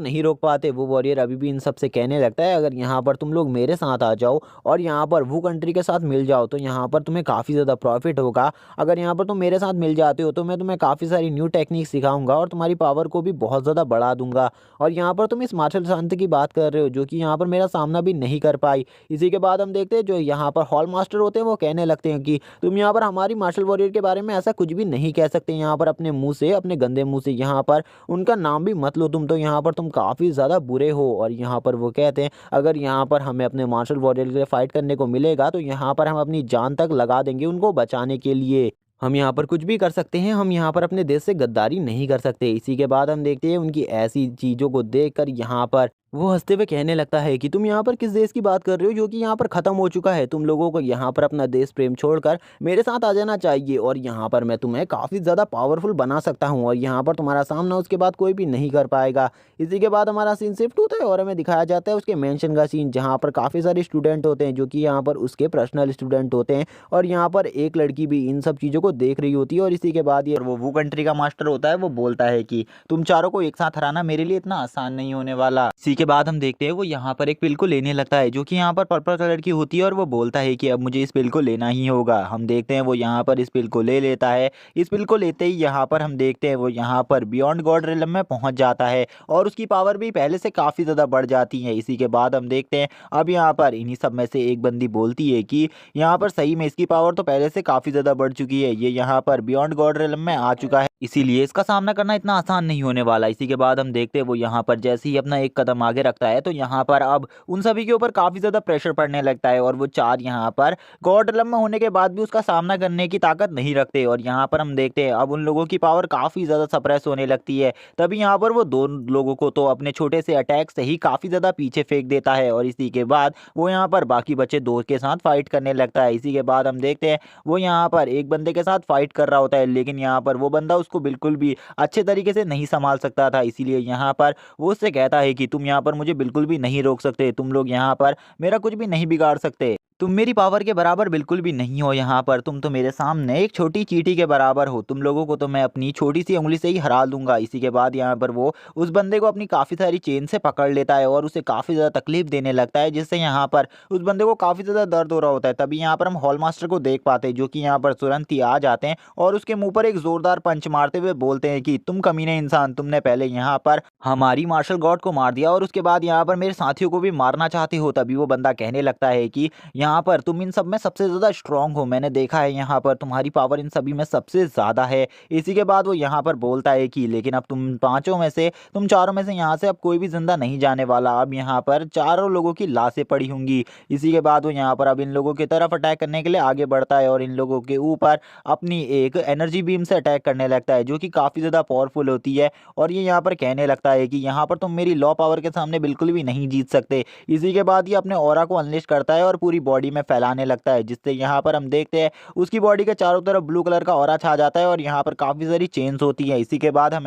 नहीं रोक पाते। वो वॉरियर अभी भी इन सब से कहने लगता है अगर यहाँ पर तुम लोग मेरे साथ आ जाओ और यहाँ पर वो कंट्री के साथ मिल जाओ तो यहाँ पर तुम्हें काफ़ी ज़्यादा प्रॉफिट होगा। अगर यहाँ पर तुम मेरे साथ मिल जाते हो तो मैं तुम्हें काफ़ी सारी न्यू टेक्निक सिखाऊंगा और तुम्हारी पावर को भी बहुत ज़्यादा बढ़ा दूंगा। और यहाँ पर तुम इस मार्शल संत की बात कर रहे हो जो कि यहाँ पर मेरा सामना भी नहीं कर पाई। इसी के बाद हम देखते हैं जो यहाँ पर हॉल मास्टर होते हैं वो कहने लगते हैं कि तुम यहाँ पर हमारी मार्शल वॉरियर के बारे में ऐसा कुछ भी नहीं कह सकते यहाँ पर अपने मुंह से, अपने गंदे मुंह से यहाँ पर उनका नाम भी मत लो तुम तो यहाँ पर तुम काफ़ी ज़्यादा बुरे हो। और यहाँ पर वो कहते हैं अगर यहाँ पर हमें अपने मार्शल वॉरियर के लिए फाइट करने को मिलेगा तो यहाँ पर हम अपनी जान तक लगा देंगे उनको बचाने के लिए। हम यहाँ पर कुछ भी कर सकते हैं, हम यहाँ पर अपने देश से गद्दारी नहीं कर सकते। इसी के बाद हम देखते हैं उनकी ऐसी चीज़ों को देखकर यहाँ पर वो हंसते हुए कहने लगता है कि तुम यहाँ पर किस देश की बात कर रहे हो जो कि यहाँ पर ख़त्म हो चुका है। तुम लोगों को यहाँ पर अपना देश प्रेम छोड़कर मेरे साथ आ जाना चाहिए और यहाँ पर मैं तुम्हें काफ़ी ज़्यादा पावरफुल बना सकता हूँ और यहाँ पर तुम्हारा सामना उसके बाद कोई भी नहीं कर पाएगा। इसी के बाद हमारा सीन शिफ्ट होता है और हमें दिखाया जाता है उसके मेंशन का सीन जहाँ पर काफ़ी सारे स्टूडेंट होते हैं जो कि यहाँ पर उसके पर्सनल स्टूडेंट होते हैं और यहाँ पर एक लड़की भी इन सब चीज़ों को देख रही होती है। और इसी के बाद ये वो कंट्री का मास्टर होता है वो बोलता है कि तुम चारों को एक साथ हराना मेरे लिए इतना आसान नहीं होने वाला। इसी के बाद हम देखते हैं वो यहाँ पर एक पिल को लेने लगता है जो कि यहाँ पर पर्पल कलर की होती है और वो बोलता है कि अब मुझे इस पिल को लेना ही होगा। हम देखते हैं वो यहाँ पर इस पिल को ले लेता है। इस पिल को लेते ही यहाँ पर हम देखते हैं वो यहाँ पर बियॉन्ड गॉड रिलम में पहुँच जाता है और उसकी पावर भी पहले से काफ़ी ज़्यादा बढ़ जाती है। इसी के बाद हम देखते हैं अब यहाँ पर इन्हीं सब में से एक बंदी बोलती है कि यहाँ पर सही में इसकी पावर तो पहले से काफ़ी ज़्यादा बढ़ चुकी है, ये यहाँ पर बियॉन्ड गॉड रिलम में आ चुका है, इसीलिए इसका सामना करना इतना आसान नहीं होने वाला। इसी के बाद हम देखते हैं वो यहाँ पर जैसे ही अपना एक कदम आगे रखता है तो यहाँ पर अब उन सभी के ऊपर काफ़ी ज़्यादा प्रेशर पड़ने लगता है और वो चार यहाँ पर गॉड रिलम में होने के बाद भी उसका सामना करने की ताकत नहीं रखते। और यहाँ पर हम देखते हैं अब उन लोगों की पावर काफ़ी ज़्यादा सप्रेस होने लगती है। तभी यहाँ पर वो दो लोगों को तो अपने छोटे से अटैक से ही काफ़ी ज़्यादा पीछे फेंक देता है और इसी के बाद वो यहाँ पर बाकी बचे दो के साथ फाइट करने लगता है। इसी के बाद हम देखते हैं वो यहाँ पर एक बंदे के साथ फाइट कर रहा होता है लेकिन यहाँ पर वो बंदा उसको बिल्कुल भी अच्छे तरीके से नहीं संभाल सकता था, इसीलिए यहाँ पर वो उससे कहता है कि तुम यहाँ पर मुझे बिल्कुल भी नहीं रोक सकते, तुम लोग यहाँ पर मेरा कुछ भी नहीं बिगाड़ सकते। तुम मेरी पावर के बराबर बिल्कुल भी नहीं हो यहाँ पर, तुम तो मेरे सामने एक छोटी चींटी के बराबर हो, तुम लोगों को तो मैं अपनी छोटी सी उंगली से ही हरा दूंगा। इसी के बाद यहाँ पर वो उस बंदे को अपनी काफ़ी सारी चेन से पकड़ लेता है और उसे काफ़ी ज़्यादा तकलीफ देने लगता है, जिससे यहाँ पर उस बंदे को काफ़ी ज़्यादा दर्द हो रहा होता है। तभी यहाँ पर हम हॉल मास्टर को देख पाते हैं, जो कि यहाँ पर तुरंत ही आ जाते हैं और उसके मुंह पर एक जोरदार पंच मारते हुए बोलते हैं कि तुम कमीने इंसान, तुमने पहले यहाँ पर हमारी मार्शल गॉड को मार दिया और उसके बाद यहाँ पर मेरे साथियों को भी मारना चाहते हो। तभी वो बंदा कहने लगता है कि यहाँ पर तुम इन सब में सबसे ज़्यादा स्ट्रांग हो, मैंने देखा है यहाँ पर तुम्हारी पावर इन सभी में सबसे ज़्यादा है। इसी के बाद वो यहाँ पर बोलता है कि लेकिन अब तुम चारों में से यहाँ से अब कोई भी जिंदा नहीं जाने वाला, अब यहाँ पर चारों लोगों की लाशें पड़ी होंगी। इसी के बाद वो यहाँ पर अब इन लोगों की तरफ अटैक करने के लिए आगे बढ़ता है और इन लोगों के ऊपर अपनी एक एनर्जी बीम से अटैक करने लगता है, जो कि काफ़ी ज़्यादा पावरफुल होती है। और ये यहाँ पर कहने लगता है कि यहाँ पर तुम मेरी लॉ पावर के सामने बिल्कुल भी नहीं जीत सकते। इसी के बाद ये अपने ऑरा को अनलिस्ट करता है और पूरी बॉडी में फैलाने लगता है, जिससे यहाँ पर हम देखते हैं उसकी बॉडी के चारों तरफ ब्लू कलर का ऑरा छा जाता है और यहाँ पर काफ़ी सारी चेन्स होती है। इसी के बाद अब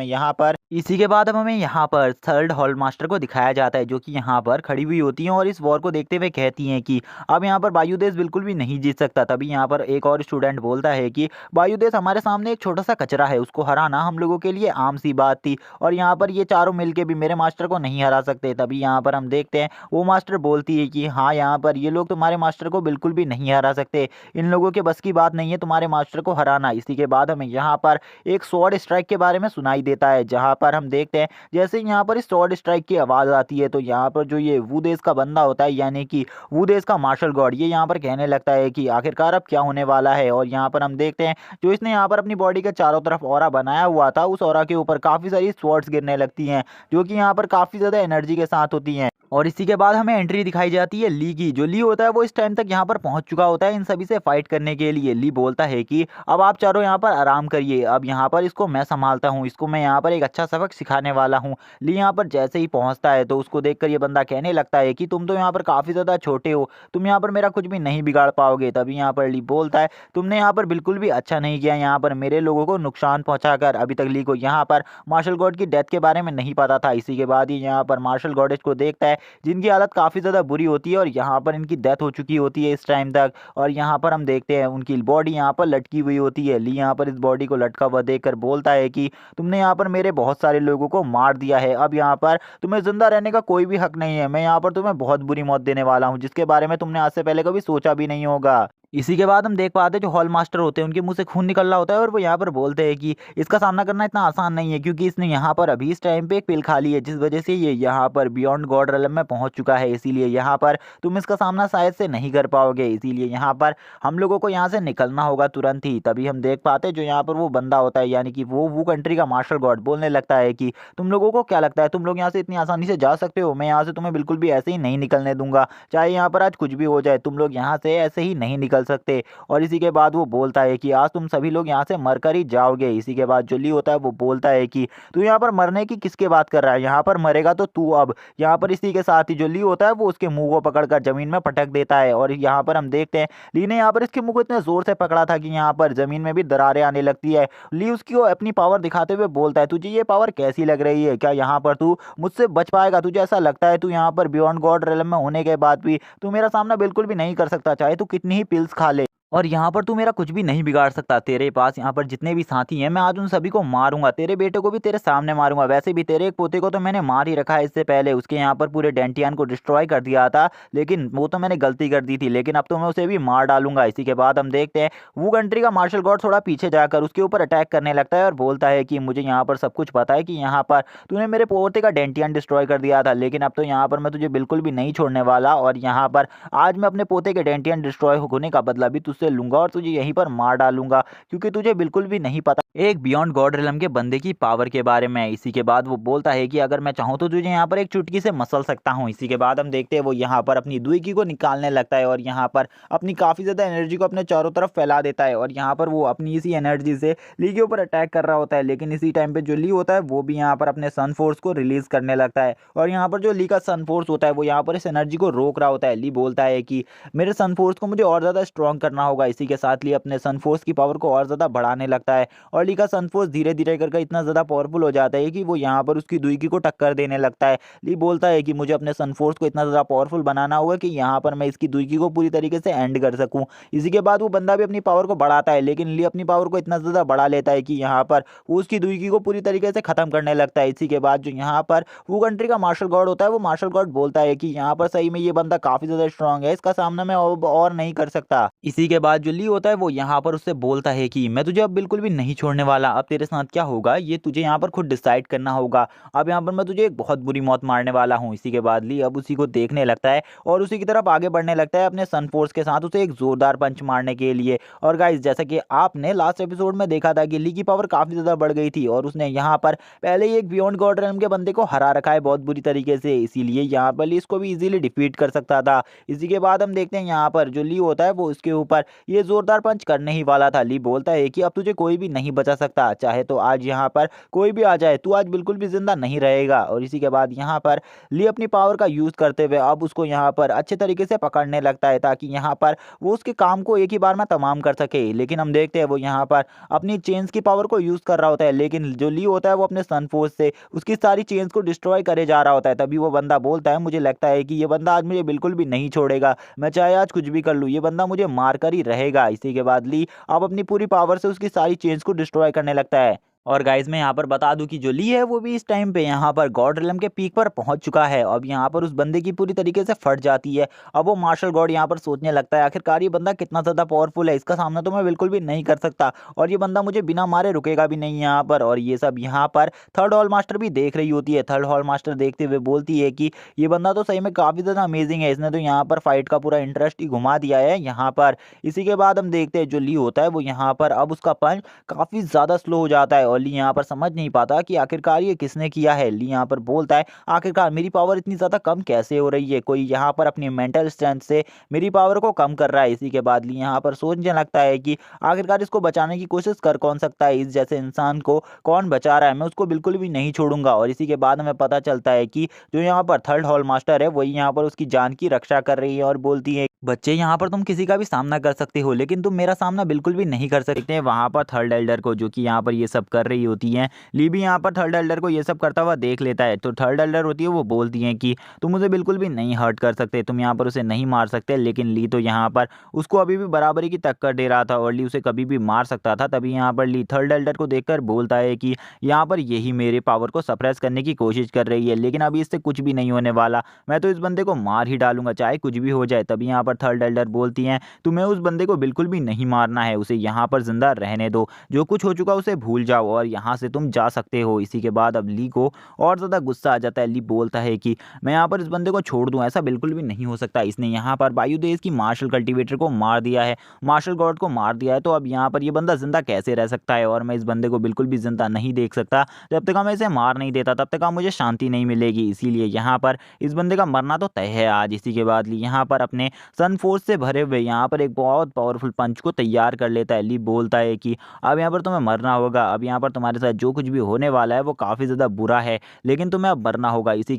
हमें यहाँ पर थर्ड हॉल मास्टर को दिखाया जाता है, जो कि यहाँ पर खड़ी हुई होती हैं और इस वॉर को देखते हुए कहती हैं कि अब यहाँ पर वायुदेश बिल्कुल भी नहीं जीत सकता। तभी यहाँ पर एक और स्टूडेंट बोलता है कि वायुदेश हमारे सामने एक छोटा सा कचरा है, उसको हराना हम लोगों के लिए आम सी बात थी और यहाँ पर ये चारों मिलके भी मेरे मास्टर को नहीं हरा सकते। तभी यहाँ पर हम देखते हैं वो मास्टर बोलती है कि हाँ, यहाँ पर ये लोग तुम्हारे मास्टर को बिल्कुल भी नहीं हरा सकते, इन लोगों के बस की बात नहीं है तुम्हारे मास्टर को हराना। इसी के बाद हमें यहाँ पर एक स्वॉर्ड स्ट्राइक के बारे में सुनाई देता है, जहाँ पर हम देखते हैं जैसे ही यहाँ पर इस स्वॉर्ड स्ट्राइक की आवाज़ आती है तो यहाँ पर जो ये वू देश का बंदा होता है, यानी कि वू देश का मार्शल गॉड, ये यहाँ पर कहने लगता है कि आखिरकार अब क्या होने वाला है। और यहाँ पर हम देखते हैं जो इसने यहाँ पर अपनी बॉडी के चारों तरफ ऑरा बनाया हुआ था, उस ऑरा के ऊपर काफ़ी सारी स्वॉर्ड्स गिरने लगती हैं, जो कि यहाँ पर काफ़ी ज़्यादा एनर्जी के साथ होती हैं। और इसी के बाद हमें एंट्री दिखाई जाती है ली की। जो ली होता है वो इस टाइम तक यहाँ पर पहुंच चुका होता है इन सभी से फाइट करने के लिए। ली बोलता है कि अब आप चारों यहाँ पर आराम करिए, अब यहाँ पर इसको मैं संभालता हूँ, इसको मैं यहाँ पर एक अच्छा सबक सिखाने वाला हूँ। ली यहाँ पर जैसे ही पहुँचता है तो उसको देखकर ये बंदा कहने लगता है कि तुम तो यहाँ पर काफ़ी ज़्यादा छोटे हो, तुम यहाँ पर मेरा कुछ भी नहीं बिगाड़ पाओगे। तभी यहाँ पर ली बोलता है तुमने यहाँ पर बिल्कुल भी अच्छा नहीं किया, यहाँ पर मेरे लोगों को नुकसान पहुँचा कर। अभी तक ली को यहाँ पर मार्शल गॉड की डेथ के बारे में नहीं पता था। इसी के बाद ही यहाँ पर मार्शल गॉडेज को देखता है जिनकी हालत काफ़ी ज़्यादा बुरी होती है और यहाँ पर इनकी डेथ हो चुकी होती है इस टाइम तक। और यहाँ पर हम देखते हैं उनकी बॉडी यहाँ पर लटकी हुई होती है। ली यहाँ पर इस बॉडी को लटका हुआ देखकर बोलता है कि तुमने यहाँ पर मेरे बहुत सारे लोगों को मार दिया है, अब यहाँ पर तुम्हें जिंदा रहने का कोई भी हक नहीं है, मैं यहाँ पर तुम्हें बहुत बुरी मौत देने वाला हूँ, जिसके बारे में तुमने आज से पहले कभी सोचा भी नहीं होगा। इसी के बाद हम देख पाते हैं जो हॉल मास्टर होते हैं उनके मुंह से खून निकल रहा होता है और वो यहाँ पर बोलते हैं कि इसका सामना करना इतना आसान नहीं है, क्योंकि इसने यहाँ पर अभी इस टाइम पे एक पिल खा ली है, जिस वजह से ये यहाँ पर बियॉन्ड गॉड रेलम में पहुंच चुका है। इसीलिए यहाँ पर तुम इसका सामना शायद से नहीं कर पाओगे, इसीलिए यहाँ पर हम लोगों को यहाँ से निकलना होगा तुरंत ही। तभी हम देख पाते हैं जो यहाँ पर वो बंदा होता है, यानी कि वो कंट्री का मार्शल गॉड बोलने लगता है कि तुम लोगों को क्या लगता है तुम लोग यहाँ से इतनी आसानी से जा सकते हो? मैं यहाँ से तुम्हें बिल्कुल भी ऐसे ही नहीं निकलने दूंगा, चाहे यहाँ पर आज कुछ भी हो जाए, तुम लोग यहाँ से ऐसे ही नहीं निकल सकते। और इसी के बाद वो बोलता है कि आज तुम सभी लोग यहाँ से मरकर ही जाओगे। इसी के बाद जो ली होता है वो बोलता है कि तू यहाँ पर मरने की किसके बात कर रहा है, यहाँ पर मरेगा तो तू। अब यहाँ पर इसी के साथ ही जो ली होता है वो उसके मुंह को पकड़कर जमीन में पटक देता है और यहाँ पर हम देखते हैं ली ने यहाँ पर इसके मुंह को इतने जोर से पकड़ा था कि यहाँ पर जमीन में भी दरारें आने लगती है। ली उसकी अपनी पावर दिखाते हुए बोलता है तुझे ये पावर कैसी लग रही है, क्या यहाँ पर तू मुझसे बच पाएगा? तुझे ऐसा लगता है तू यहाँ पर बियॉन्ड गॉड रेलम में होने के बाद भी तू मेरा सामना बिल्कुल भी नहीं कर सकता, चाहे तू कितनी ही पिल्स खा ले, और यहाँ पर तू मेरा कुछ भी नहीं बिगाड़ सकता। तेरे पास यहाँ पर जितने भी साथी हैं मैं आज उन सभी को मारूंगा, तेरे बेटे को भी तेरे सामने मारूंगा। वैसे भी तेरे एक पोते को तो मैंने मार ही रखा है इससे पहले, उसके यहाँ पर पूरे डेंटियान को डिस्ट्रॉय कर दिया था, लेकिन वो तो मैंने गलती कर दी थी, लेकिन अब तो मैं उसे भी मार डालूंगा। इसी के बाद हम देखते हैं वो कंट्री का मार्शल गॉड थोड़ा पीछे जाकर उसके ऊपर अटैक करने लगता है और बोलता है कि मुझे यहाँ पर सब कुछ पता है कि यहाँ पर तूने मेरे पोते का डेंटियान डिस्ट्रॉय कर दिया था, लेकिन अब तो यहाँ पर मैं तुझे बिल्कुल भी नहीं छोड़ने वाला, और यहाँ पर आज मैं अपने पोते के डेंटियान डिस्ट्रॉय होने का बदला भी तुझसे लूंगा और तुझे यहीं पर मार डालूंगा, क्योंकि तुझे बिल्कुल भी नहीं पता एक बियॉन्ड गॉड रिलम के बंदे की पावर के बारे में। इसी के बाद वो बोलता है कि अगर मैं चाहूँ तो तुझे यहाँ पर एक चुटकी से मसल सकता हूँ। इसी के बाद हम देखते हैं वो यहाँ पर अपनी दुई को निकालने लगता है और यहाँ पर अपनी काफ़ी ज़्यादा एनर्जी को अपने चारों तरफ फैला देता है और यहाँ पर वो अपनी इसी एनर्जी से ली के ऊपर अटैक कर रहा होता है। लेकिन इसी टाइम पे जो ली होता है वो भी यहाँ पर अपने सन फोर्स को रिलीज करने लगता है और यहाँ पर जो ली का सन फोर्स होता है वो यहाँ पर इस एनर्जी को रोक रहा होता है। ली बोलता है कि मेरे सन फोर्स को मुझे और ज़्यादा स्ट्रॉन्ग करना होगा। इसी के साथ ली अपने सनफोर्स की पावर को और ज़्यादा बढ़ाने लगता है और ली का सनफोर्स धीरे धीरे करके इतना ज़्यादा पावरफुल हो जाता है कि वो यहाँ पर उसकी दुईकी को टक्कर देने लगता है। ली बोलता है कि मुझे अपने सनफोर्स को इतना ज़्यादा पावरफुल बनाना होगा कि यहाँ पर मैं इसकी दुईकी को पूरी तरीके से एंड कर सकूँ। इसी के बाद वो बंदा भी अपनी पावर को बढ़ाता है, लेकिन ली अपनी पावर को इतना ज़्यादा बढ़ा लेता है कि यहाँ पर वो उसकी दुईकी को पूरी तरीके से ख़त्म करने लगता है। इसी के बाद जो यहाँ पर वो कंट्री का मार्शल गॉड होता है, वो मार्शल गॉड बोलता है कि यहाँ पर सही में ये बंदा काफ़ी ज़्यादा स्ट्रांग है, इसका सामना मैं और नहीं कर सकता। इसी के बाद जो ली होता है वो यहाँ पर उससे बोलता है कि मैं तुझे अब बिल्कुल भी नहीं छोड़ने वाला, अब तेरे साथ क्या होगा ये तुझे यहाँ पर खुद डिसाइड करना होगा। अब यहाँ पर मैं तुझे एक बहुत बुरी मौत मारने वाला हूँ। इसी के बाद ली अब उसी को देखने लगता है और उसी की तरफ आगे बढ़ने लगता है अपने सन फोर्स के साथ उसे एक जोरदार पंच मारने के लिए। और गाइस जैसा कि आपने लास्ट एपिसोड में देखा था कि ली की पावर काफ़ी ज़्यादा बढ़ गई थी और उसने यहाँ पर पहले ही एक बियॉन्ड गॉड रेल्म के बंदे को हरा रखा है बहुत बुरी तरीके से, इसीलिए यहाँ पर ली इसको भी इजीली डिफीट कर सकता था। इसी के बाद हम देखते हैं यहाँ पर जो ली होता है वो उसके ऊपर ये जोरदार पंच करने ही वाला था। ली बोलता है कि अब तुझे कोई भी नहीं बचा सकता, चाहे तो आज यहाँ पर कोई भी आ जाए, तू आज बिल्कुल भी जिंदा नहीं रहेगा। और इसी के बाद यहाँ पर ली अपनी पावर का यूज करते हुए अब उसको यहाँ पर अच्छे तरीके से पकड़ने लगता है ताकि यहाँ पर वो उसके काम को एक ही बार में तमाम कर सके। लेकिन हम देखते हैं वो यहाँ पर अपनी चेन्स की पावर को यूज कर रहा होता है, लेकिन जो ली होता है वो अपने सन फोर्स से उसकी सारी चेन्स को डिस्ट्रॉय करे जा रहा होता है। तभी वो बंदा बोलता है मुझे लगता है कि ये बंदा आज मुझे बिल्कुल भी नहीं छोड़ेगा, मैं चाहे आज कुछ भी कर लूँ, ये बंदा मुझे मार कर ही रहेगा। इसी के बाद ली अब अपनी पूरी पावर से उसकी सारी चेन्स को डिस्ट्रॉय करने लगता है। और गाइस मैं यहाँ पर बता दूं कि जो ली है वो भी इस टाइम पे यहाँ पर गॉड रिलम के पीक पर पहुंच चुका है। अब यहाँ पर उस बंदे की पूरी तरीके से फट जाती है। अब वो मार्शल गॉड यहाँ पर सोचने लगता है आखिरकार ये बंदा कितना ज़्यादा पावरफुल है, इसका सामना तो मैं बिल्कुल भी नहीं कर सकता और ये बंदा मुझे बिना मारे रुकेगा भी नहीं यहाँ पर। और ये सब यहाँ पर थर्ड हॉल मास्टर भी देख रही होती है। थर्ड हॉल मास्टर देखते हुए बोलती है कि ये बंदा तो सही में काफ़ी ज़्यादा अमेजिंग है, इसने तो यहाँ पर फाइट का पूरा इंटरेस्ट ही घुमा दिया है यहाँ पर। इसी के बाद हम देखते हैं जो ली होता है वो यहाँ पर अब उसका पंच काफ़ी ज़्यादा स्लो हो जाता है और ली यहाँ पर समझ नहीं पाता कि आखिरकार ये किसने किया है। ली यहाँ पर बोलता है आखिरकार मेरी पावर इतनी ज़्यादा कम कैसे हो रही है, कोई यहाँ पर अपनी मेंटल स्ट्रेंथ से मेरी पावर को कम कर रहा है। इसी के बाद ली यहाँ पर सोचने लगता है कि आखिरकार इसको बचाने की कोशिश कर कौन सकता है, इस जैसे इंसान को कौन बचा रहा है, मैं उसको बिल्कुल भी नहीं छोड़ूंगा। और इसी के बाद हमें पता चलता है कि जो यहाँ पर थर्ड हॉल मास्टर है वही यहाँ पर उसकी जान की रक्षा कर रही है और बोलती है बच्चे यहाँ पर तुम किसी का भी सामना कर सकते हो लेकिन तुम मेरा सामना बिल्कुल भी नहीं कर सकते हैं। वहाँ पर थर्ड एल्डर को जो कि यहाँ पर ये सब कर रही होती हैं, ली भी यहाँ पर थर्ड एल्डर को ये सब करता हुआ देख लेता है। तो थर्ड एल्डर होती है वो बोलती हैं कि तुम मुझे बिल्कुल भी नहीं हर्ट कर सकते, तुम यहाँ पर उसे नहीं मार सकते। लेकिन ली तो यहाँ पर उसको अभी भी बराबरी की टक्कर दे रहा था और ली उसे कभी भी मार सकता था। तभी यहाँ पर ली थर्ड एल्डर को देखकर बोलता है कि यहाँ पर यही मेरे पावर को सप्रेस करने की कोशिश कर रही है, लेकिन अभी इससे कुछ भी नहीं होने वाला, मैं तो इस बंदे को मार ही डालूंगा चाहे कुछ भी हो जाए। तभी यहाँ पर थर्ड एल्डर बोलती हैं तुम्हें उस बंदे को बिल्कुल भी नहीं मारना है, उसे यहाँ पर जिंदा रहने दो, जो कुछ हो चुका उसे भूल जाओ और यहाँ से तुम जा सकते हो। इसी के बाद अब ली को और ज़्यादा गुस्सा आ जाता है। ली बोलता है कि मैं यहाँ पर इस बंदे को छोड़ दूँ, ऐसा बिल्कुल भी नहीं हो सकता, इसने यहाँ पर वायु देश की मार्शल कल्टीवेटर को मार दिया है, मार्शल गॉड को मार दिया है, तो अब यहाँ पर ये बंदा जिंदा कैसे रह सकता है और मैं इस बंदे को बिल्कुल भी जिंदा नहीं देख सकता। जब तक मैं इसे मार नहीं देता तब तक मुझे शांति नहीं मिलेगी, इसीलिए यहाँ पर इस बंदे का मरना तो तय है आज। इसी के बाद ली यहाँ पर अपने सन फोर्स से भरे हुए यहाँ पर एक बहुत पावरफुल पंच को तैयार कर लेता है। ली बोलता है कि अब यहाँ पर तुम्हें मरना होगा, अब यहाँ पर तुम्हारे साथ जो कुछ भी होने वाला है वो काफ़ी ज़्यादा बुरा है, लेकिन तुम्हें अब मरना होगा। इसी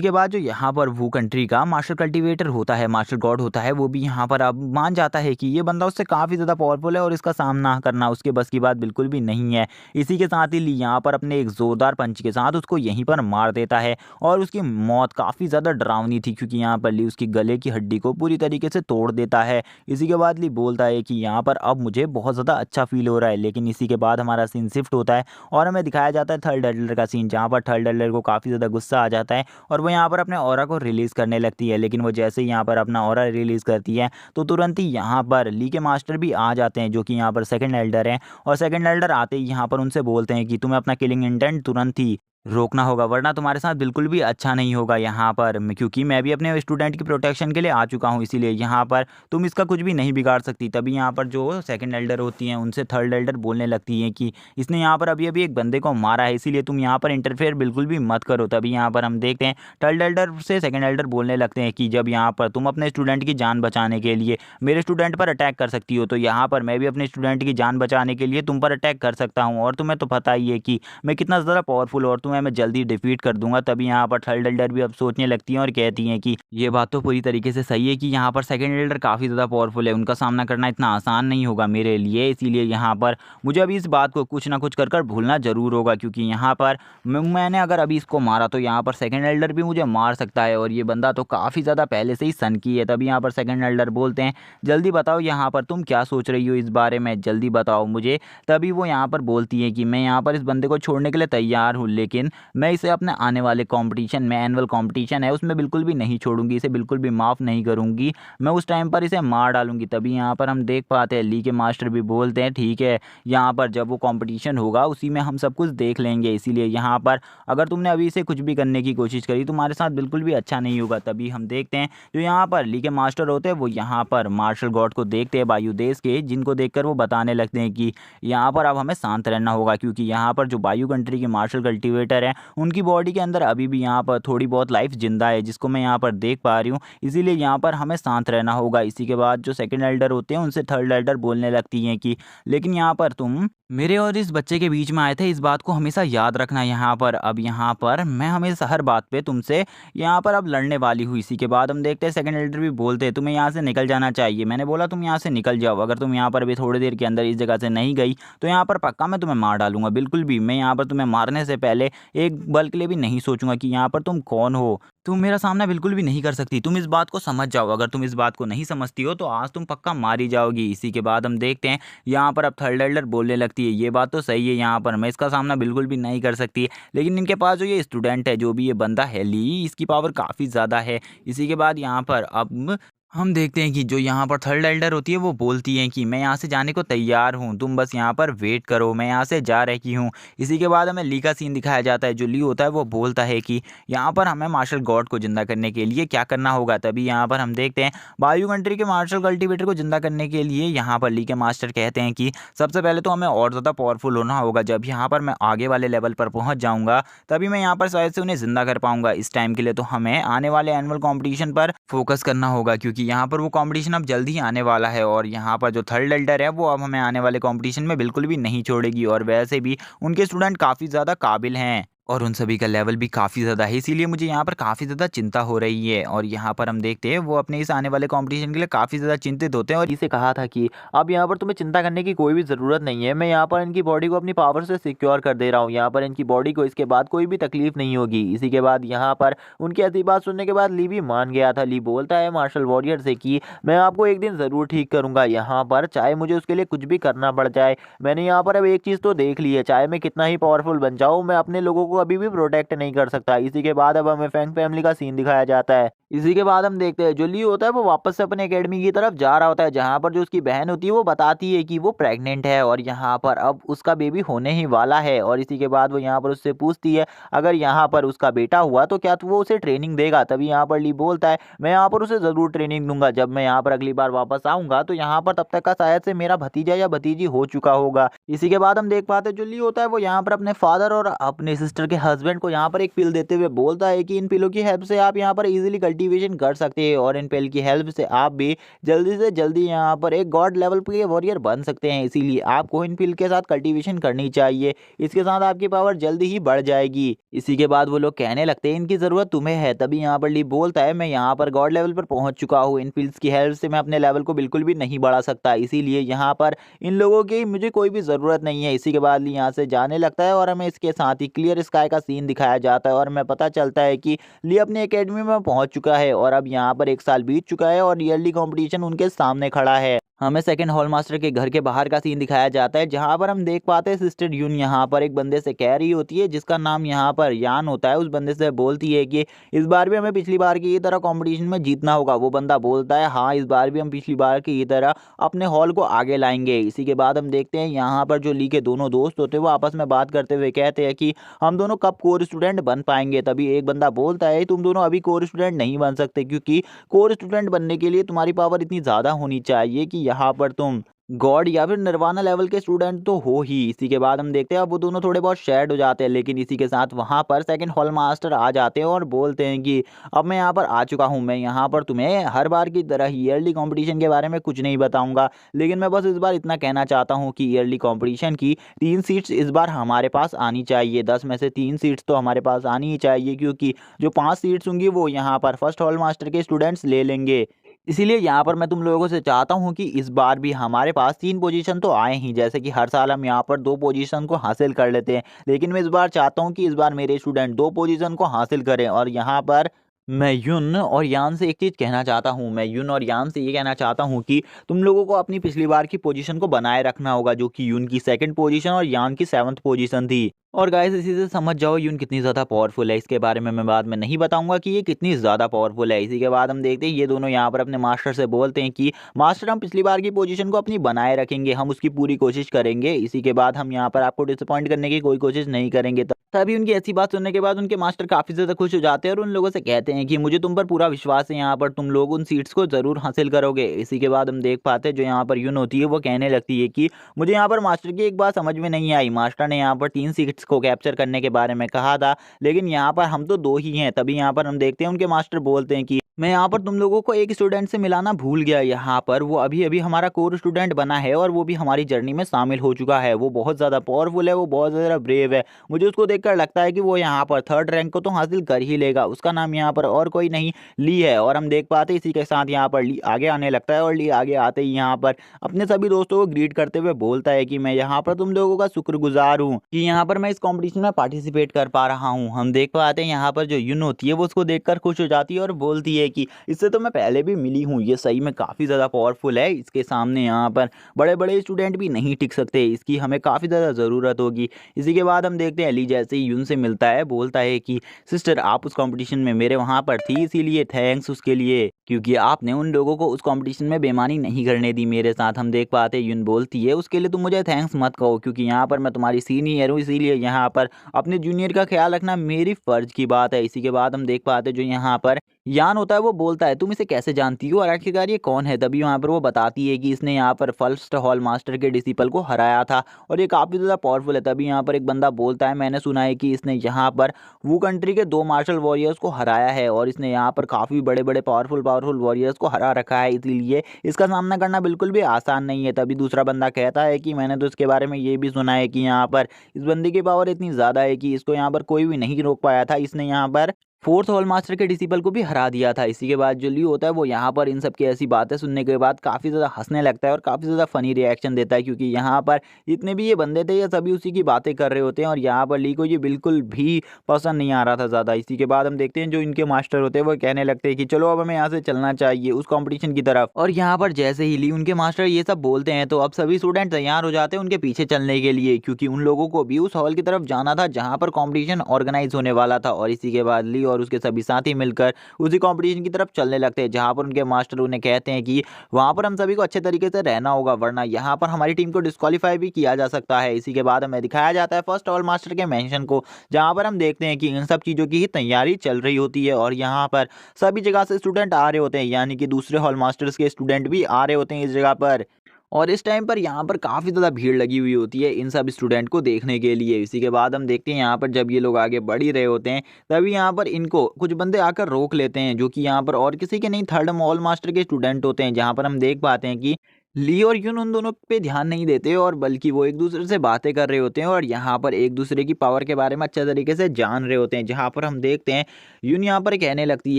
के बाद जो यहाँ पर वो कंट्री का मार्शल कल्टीवेटर होता है, मार्शल गॉड होता है, वो भी यहाँ पर अब मान जाता है कि ये बंदा उससे काफ़ी ज़्यादा पावरफुल है और इसका सामना करना उसके बस की बात बिल्कुल भी नहीं है। इसी के साथ ही ली यहाँ पर अपने एक ज़ोरदार पंच के साथ उसको यहीं पर मार देता है और उसकी मौत काफ़ी ज़्यादा डरावनी थी क्योंकि यहाँ पर ली उसकी गले की हड्डी को पूरी तरीके से तोड़ देता है। इसी के बाद ली बोलता है कि यहाँ पर अब मुझे बहुत ज़्यादा अच्छा फील हो रहा है। लेकिन इसी के बाद हमारा सीन शिफ्ट होता है और हमें दिखाया जाता है थर्ड एल्डर का सीन, जहाँ पर थर्ड एल्डर को काफ़ी ज़्यादा गुस्सा आ जाता है और वो यहाँ पर अपने ऑरा को रिलीज़ करने लगती है। लेकिन वो जैसे ही यहाँ पर अपना ऑरा रिलीज़ करती है तो तुरंत ही यहाँ पर ली के मास्टर भी आ जाते हैं जो कि यहाँ पर सेकंड एल्डर हैं और सेकंड एल्डर आते ही यहाँ पर उनसे बोलते हैं कि तुम्हें अपना किलिंग इंटेंट तुरंत ही रोकना होगा वरना तुम्हारे साथ बिल्कुल भी अच्छा नहीं होगा यहाँ पर, क्योंकि मैं भी अपने स्टूडेंट की प्रोटेक्शन के लिए आ चुका हूँ, इसीलिए यहाँ पर तुम इसका कुछ भी नहीं बिगाड़ सकती। तभी यहाँ पर जो सेकंड एल्डर होती हैं उनसे थर्ड एल्डर बोलने लगती हैं कि इसने यहाँ पर अभी अभी एक बंदे को मारा है, इसीलिए तुम यहाँ पर इंटरफेयर बिल्कुल भी मत करो। तभी यहाँ पर हम देखते हैं थर्ड एल्डर से सेकंड एल्डर बोलने लगते हैं कि जब यहाँ पर तुम अपने स्टूडेंट की जान बचाने के लिए मेरे स्टूडेंट पर अटैक कर सकती हो तो यहाँ पर मैं भी अपने स्टूडेंट की जान बचाने के लिए तुम पर अटैक कर सकता हूँ और तुम्हें तो पता ही है कि मैं कितना ज़्यादा पावरफुल और तुम्हें तुम्हें मैं जल्दी डिफीट कर दूंगा। तभी यहाँ पर थर्ड एल्डर भी अब सोचने लगती हैं और कहती हैं कि ये बात तो पूरी तरीके से सही है कि यहाँ पर सेकंड एल्डर काफ़ी ज़्यादा पावरफुल है, उनका सामना करना इतना आसान नहीं होगा मेरे लिए। इसीलिए यहाँ पर मुझे अभी इस बात को कुछ ना कुछ कर भूलना ज़रूर होगा, क्योंकि यहाँ पर मैंने अगर अभी इसको मारा तो यहाँ पर सेकंड एल्डर भी मुझे मार सकता है, और ये बंदा तो काफ़ी ज़्यादा पहले से ही सनकी है। तभी यहाँ पर सेकंड एल्डर बोलते हैं जल्दी बताओ यहाँ पर तुम क्या सोच रही हो इस बारे में, जल्दी बताओ मुझे। तभी वो यहाँ पर बोलती है कि मैं यहाँ पर इस बंदे को छोड़ने के लिए तैयार हूँ, लेकिन मैं इसे अपने आने वाले कॉम्पिटिशन में, एनुअल कॉम्पिटिशन है उसमें बिल्कुल भी नहीं छोड़ूंगी, इसे बिल्कुल भी माफ़ नहीं करूँगी, मैं उस टाइम पर इसे मार डालूंगी। तभी यहाँ पर हम देख पाते हैं ली के मास्टर भी बोलते हैं ठीक है, यहाँ पर जब वो कंपटीशन होगा उसी में हम सब कुछ देख लेंगे, इसीलिए यहाँ पर अगर तुमने अभी से कुछ भी करने की कोशिश करी तुम्हारे साथ बिल्कुल भी अच्छा नहीं होगा। तभी हम देखते हैं जो यहाँ पर ली के मास्टर होते हैं वो यहाँ पर मार्शल गॉड को देखते हैं वायु देश के, जिनको देखकर वो बताने लगते हैं कि यहाँ पर अब हमें शांत रहना होगा, क्योंकि यहाँ पर जो वायु कंट्री के मार्शल कल्टिवेटर हैं उनकी बॉडी के अंदर अभी भी यहाँ पर थोड़ी बहुत लाइफ जिंदा है, जिसको मैं यहाँ पर देख पा रही हूँ, इसीलिए यहाँ पर हमें शांत रहना होगा। इसी के बाद जो सेकंड एल्डर होते हैं उनसे थर्ड एल्डर बोलने लगती हैं कि लेकिन यहाँ पर तुम मेरे और इस बच्चे के बीच में आए थे, इस बात को हमेशा याद रखना यहाँ पर। अब यहाँ पर मैं हमेशा हर बात पे तुमसे यहाँ पर अब लड़ने वाली हुई। इसी के बाद हम देखते हैं सेकंड एल्डर भी बोलते हैं तुम्हें यहाँ से निकल जाना चाहिए, मैंने बोला तुम यहाँ से निकल जाओ, अगर तुम यहाँ पर भी थोड़ी देर के अंदर इस जगह से नहीं गई तो यहाँ पर पक्का मैं तुम्हें मार डालूंगा। बिल्कुल भी मैं यहाँ पर तुम्हें मारने से पहले एक पल के लिए भी नहीं सोचूंगा कि यहाँ पर तुम कौन हो, तुम मेरा सामना बिल्कुल भी नहीं कर सकती, तुम इस बात को समझ जाओ, अगर तुम इस बात को नहीं समझती हो तो आज तुम पक्का मारी जाओगी। इसी के बाद हम देखते हैं यहाँ पर अब थर्ड एल्डर बोलने लगती है ये बात तो सही है, यहाँ पर मैं इसका सामना बिल्कुल भी नहीं कर सकती, लेकिन इनके पास जो ये स्टूडेंट है, जो भी ये बंदा है ली, इसकी पावर काफ़ी ज़्यादा है। इसी के बाद यहाँ पर अब हम देखते हैं कि जो यहाँ पर थर्ड एल्डर होती है वो बोलती हैं कि मैं यहाँ से जाने को तैयार हूँ, तुम बस यहाँ पर वेट करो, मैं यहाँ से जा रही हूँ। इसी के बाद हमें ली का सीन दिखाया जाता है। जो ली होता है वो बोलता है कि यहाँ पर हमें मार्शल गॉड को जिंदा करने के लिए क्या करना होगा। तभी यहाँ पर हम देखते हैं वायु कंट्री के मार्शल कल्टिवेटर को जिंदा करने के लिए यहाँ पर ली के मास्टर कहते हैं कि सबसे पहले तो हमें और ज़्यादा पावरफुल होना होगा, जब यहाँ पर मैं आगे वाले लेवल पर पहुँच जाऊँगा तभी मैं यहाँ पर शायद से उन्हें जिंदा कर पाऊँगा। इस टाइम के लिए तो हमें आने वाले एनुअल कॉम्पिटिशन पर फोकस करना होगा, क्योंकि यहाँ पर वो कंपटीशन अब जल्द ही आने वाला है, और यहाँ पर जो थर्ड एल्डर है वो अब हमें आने वाले कंपटीशन में बिल्कुल भी नहीं छोड़ेगी, और वैसे भी उनके स्टूडेंट काफ़ी ज़्यादा काबिल हैं और उन सभी का लेवल भी काफ़ी ज़्यादा है, इसीलिए मुझे यहाँ पर काफ़ी ज़्यादा चिंता हो रही है। और यहाँ पर हम देखते हैं वो अपने इस आने वाले कंपटीशन के लिए काफ़ी ज़्यादा चिंतित होते हैं, और इसे कहा था कि अब यहाँ पर तुम्हें चिंता करने की कोई भी ज़रूरत नहीं है, मैं यहाँ पर इनकी बॉडी को अपनी पावर से सिक्योर कर दे रहा हूँ, यहाँ पर इनकी बॉडी को इसके बाद कोई भी तकलीफ नहीं होगी। इसी के बाद यहाँ पर उनकी ऐसी बात सुनने के बाद ली भी मान गया था। ली बोलता है मार्शल वॉरियर से कि मैं आपको एक दिन ज़रूर ठीक करूँगा, यहाँ पर चाहे मुझे उसके लिए कुछ भी करना पड़ जाए। मैंने यहाँ पर अब एक चीज़ तो देख ली है, चाहे मैं कितना ही पावरफुल बन जाऊँ, मैं अपने लोगों को अभी भी प्रोटेक्ट नहीं कर सकता। इसी के बाद अब हमें फैंग फैमिली का सीन दिखाया जाता है। इसी के बाद हम देखते हैं जो ली होता है वो वापस से अपने एकेडमी की तरफ जा रहा होता है, जहाँ पर जो उसकी बहन होती है वो बताती है कि वो प्रेग्नेंट है और यहाँ पर अब उसका बेबी होने ही वाला है। और इसी के बाद वो यहाँ पर उससे पूछती है अगर यहाँ पर उसका बेटा हुआ तो क्या वो उसे ट्रेनिंग देगा। तभी यहाँ पर ली बोलता है मैं यहाँ पर उसे ज़रूर ट्रेनिंग दूंगा, जब मैं यहाँ पर अगली बार वापस आऊँगा तो यहाँ पर तब तक का शायद से मेरा भतीजा या भतीजी हो चुका होगा। इसी के बाद हम देख पाते हैं जो ली होता है वो यहाँ पर अपने फादर और अपने सिस्टर के हस्बैंड को यहाँ पर एक पिल देते हुए बोलता है कि इन पिलों की हेल्प से आप यहाँ पर इजीली कल्टीवेशन कर सकते हैं, और इन पिल की हेल्प से आप भी जल्दी से जल्दी यहाँ पर एक गॉड लेवल के वॉरियर बन सकते हैं। इसीलिए आपको इन पिल के साथ कल्टीवेशन करनी चाहिए, इसके साथ आपकी पावर जल्दी ही बढ़ जाएगी। इसी के बाद वो लोग कहने लगते हैं इनकी ज़रूरत तुम्हें है। तभी यहाँ पर ली बोलता है मैं यहाँ पर गॉड लेवल पर पहुँच चुका हूँ, इन पिल्स की हेल्प से मैं अपने लेवल को बिल्कुल भी नहीं बढ़ा सकता, इसीलिए यहाँ पर इन लोगों की मुझे कोई भी ज़रूरत नहीं है। इसी के बाद ली यहाँ से जाने लगता है और हमें इसके साथ ही क्लियर स्काई का सीन दिखाया जाता है, और हमें पता चलता है कि ली अपनी एकेडमी में पहुंच चुका है और अब यहाँ पर 1 साल बीत चुका है और ईयरली कंपटीशन उनके सामने खड़ा है। हमें सेकंड हॉल मास्टर के घर के बाहर का सीन दिखाया जाता है, जहां पर हम देख पाते हैं सिस्टर यून यहाँ पर एक बंदे से कह रही होती है जिसका नाम यहाँ पर यान होता है। उस बंदे से बोलती है कि इस बार भी हमें पिछली बार की तरह कंपटीशन में जीतना होगा। वो बंदा बोलता है हाँ इस बार भी हम पिछली बार की तरह अपने हॉल को आगे लाएंगे। इसी के बाद हम देखते हैं यहाँ पर जो ली के दोनों दोस्त होते हैं वो आपस में बात करते हुए कहते हैं कि हम दोनों कब कोर स्टूडेंट बन पाएंगे। तभी एक बंदा बोलता है तुम दोनों अभी कोर स्टूडेंट नहीं बन सकते, क्योंकि कोर स्टूडेंट बनने के लिए तुम्हारी पावर इतनी ज़्यादा होनी चाहिए कि यहाँ पर तुम गॉड या फिर निर्वाणा लेवल के स्टूडेंट तो हो ही। इसी के बाद हम देखते हैं अब वो दोनों थोड़े बहुत शेड हो जाते हैं, लेकिन इसी के साथ वहाँ पर सेकंड हॉल मास्टर आ जाते हैं और बोलते हैं कि अब मैं यहाँ पर आ चुका हूँ, मैं यहाँ पर तुम्हें हर बार की तरह ईयरली कंपटीशन के बारे में कुछ नहीं बताऊंगा, लेकिन मैं बस इस बार इतना कहना चाहता हूँ कि ईयरली कंपटीशन की 3 सीट्स इस बार हमारे पास आनी चाहिए। 10 में से 3 सीट्स तो हमारे पास आनी ही चाहिए, क्योंकि जो 5 सीट्स होंगी वो यहाँ पर फर्स्ट हॉल मास्टर के स्टूडेंट्स ले लेंगे। इसीलिए यहाँ पर मैं तुम लोगों से चाहता हूँ कि इस बार भी हमारे पास 3 पोजीशन तो आए ही, जैसे कि हर साल हम यहाँ पर 2 पोजीशन को हासिल कर लेते हैं, लेकिन मैं इस बार चाहता हूँ कि इस बार मेरे स्टूडेंट 2 पोजीशन को हासिल करें। और यहाँ पर मैं युन और यान से एक चीज़ कहना चाहता हूँ, मैं युन और यान से ये कहना चाहता हूँ कि तुम लोगों को अपनी पिछली बार की पोजीशन को बनाए रखना होगा, जो कि युन की सेकंड पोजीशन और यान की 7th पोजीशन थी। और गाइस इसी से समझ जाओ यून कितनी ज़्यादा पावरफुल है। इसके बारे में मैं बाद में नहीं बताऊंगा कि ये कितनी ज़्यादा पावरफुल है। इसी के बाद हम देखते हैं ये दोनों यहाँ पर अपने मास्टर से बोलते हैं कि मास्टर हम पिछली बार की पोजीशन को अपनी बनाए रखेंगे, हम उसकी पूरी कोशिश करेंगे। इसी के बाद हम यहाँ पर आपको डिसअपॉइंट करने की कोई कोशिश नहीं करेंगे। तभी उनकी ऐसी बात सुनने के बाद उनके मास्टर काफ़ी ज़्यादा खुश हो जाते हैं और उन लोगों से कहते हैं कि मुझे तुम पर पूरा विश्वास है, यहाँ पर तुम लोग उन सीट्स को ज़रूर हासिल करोगे। इसी के बाद हम देख पाते हैं जो यहाँ पर यून होती है वो कहने लगती है कि मुझे यहाँ पर मास्टर की एक बात समझ में नहीं आई। मास्टर ने यहाँ पर 3 सीट्स को कैप्चर करने के बारे में कहा था, लेकिन यहाँ पर हम तो 2 ही हैं। तभी यहाँ पर हम देखते हैं उनके मास्टर बोलते हैं कि मैं यहाँ पर तुम लोगों को एक स्टूडेंट से मिलाना भूल गया। यहाँ पर वो अभी अभी हमारा कोर स्टूडेंट बना है और वो भी हमारी जर्नी में शामिल हो चुका है। वो बहुत ज़्यादा पावरफुल है, वो बहुत ज़्यादा ब्रेव है। मुझे उसको देखकर लगता है कि वो यहाँ पर 3rd रैंक को तो हासिल कर ही लेगा। उसका नाम यहाँ पर और कोई नहीं, ली है। और हम देख पाते इसी के साथ यहाँ पर ली आगे आने लगता है और ली आगे आते ही यहाँ पर अपने सभी दोस्तों को ग्रीट करते हुए बोलता है कि मैं यहाँ पर तुम लोगों का शुक्रगुजार हूँ कि यहाँ पर मैं इस कंपटीशन में पार्टिसिपेट कर पा रहा हूँ। हम देख पाते हैं यहाँ पर जो यून होती है वो उसको देखकर खुश हो जाती है और बोलती है कि इससे तो मैं पहले भी मिली हूँ, ये सही में काफ़ी ज़्यादा पावरफुल है। इसके सामने यहाँ पर बड़े बड़े स्टूडेंट भी नहीं टिक सकते, इसकी हमें काफ़ी ज़्यादा ज़रूरत होगी। इसी के बाद हम देखते हैं ली जैसे ही यून से मिलता है बोलता है कि सिस्टर आप उस कंपटीशन में मेरे वहाँ पर थी, इसीलिए थैंक्स उसके लिए, क्योंकि आपने उन लोगों को उस कंपटीशन में बेईमानी नहीं करने दी मेरे साथ। हम देख पाते यून बोलती है उसके लिए तुम मुझे थैंक्स मत कहो, क्योंकि यहाँ पर मैं तुम्हारी सीनियर हूँ, इसीलिए यहाँ पर अपने जूनियर का ख्याल रखना मेरी फ़र्ज की बात है। इसी के बाद हम देख पाते जो यहाँ पर यान होता है वो बोलता है तुम इसे कैसे जानती हो और आखिरकार ये कौन है। तभी वहाँ पर वो बताती है कि इसने यहाँ पर फर्स्ट हॉल मास्टर के डिसिपल को हराया था और ये काफ़ी ज़्यादा पावरफुल है। तभी यहाँ पर एक बंदा बोलता है मैंने सुना है कि इसने यहाँ पर वो कंट्री के 2 मार्शल वॉरियर्स को हराया है और इसने यहाँ पर काफ़ी बड़े बड़े पावरफुल वॉरियर्स को हरा रखा है, इसीलिए इसका सामना करना बिल्कुल भी आसान नहीं है। तभी दूसरा बंदा कहता है कि मैंने तो इसके बारे में ये भी सुना है कि यहाँ पर इस बंदे की पावर इतनी ज़्यादा है कि इसको यहाँ पर कोई भी नहीं रोक पाया था, इसने यहाँ पर 4th हॉल मास्टर के डिसिपल को भी हरा दिया था। इसी के बाद जो लियो होता है वो यहाँ पर इन सब की ऐसी बातें सुनने के बाद काफ़ी ज़्यादा हंसने लगता है और काफ़ी ज़्यादा फनी रिएक्शन देता है, क्योंकि यहाँ पर जितने भी ये बंदे थे ये सभी उसी की बातें कर रहे होते हैं और यहाँ पर ली को ये बिल्कुल भी पसंद नहीं आ रहा था ज़्यादा। इसी के बाद हम देखते हैं जो इनके मास्टर होते हैं वो कहने लगते हैं कि चलो अब हमें यहाँ से चलना चाहिए उस कॉम्पिटिशन की तरफ। और यहाँ पर जैसे ही ली उनके मास्टर ये सब बोलते हैं तो अब सभी स्टूडेंट तैयार हो जाते हैं उनके पीछे चलने के लिए, क्योंकि उन लोगों को भी उस हॉल की तरफ जाना था जहाँ पर कॉम्पिटिशन ऑर्गेनाइज होने वाला था। और इसी के बाद ली और उसके सभी साथी मिलकर उसी कंपटीशन की तरफ चलने लगते हैं, जहां पर उनके मास्टर उन्हें कहते हैं कि वहां पर हम सभी को अच्छे तरीके से रहना होगा, वरना यहां पर हमारी टीम को डिस्क्वालीफाई भी किया जा सकता है। इसी के बाद हमें दिखाया जाता है फर्स्ट हॉल मास्टर के मेंशन को, जहां पर हम देखते हैं कि इन सब चीज़ों की ही तैयारी चल रही होती है और यहाँ पर सभी जगह से स्टूडेंट आ रहे होते हैं, यानी कि दूसरे हॉल मास्टर्स के स्टूडेंट भी आ रहे होते हैं इस जगह पर। और इस टाइम पर यहाँ पर काफ़ी ज़्यादा भीड़ लगी हुई होती है इन सब स्टूडेंट को देखने के लिए। इसी के बाद हम देखते हैं यहाँ पर जब ये लोग आगे बढ़ ही रहे होते हैं तभी यहाँ पर इनको कुछ बंदे आकर रोक लेते हैं, जो कि यहाँ पर और किसी के नहीं 3rd हॉल मास्टर के स्टूडेंट होते हैं। जहाँ पर हम देख पाते हैं कि ली और यून उन दोनों पे ध्यान नहीं देते और बल्कि वो एक दूसरे से बातें कर रहे होते हैं और यहाँ पर एक दूसरे की पावर के बारे में अच्छे तरीके से जान रहे होते हैं। जहाँ पर हम देखते हैं यून यहाँ पर कहने लगती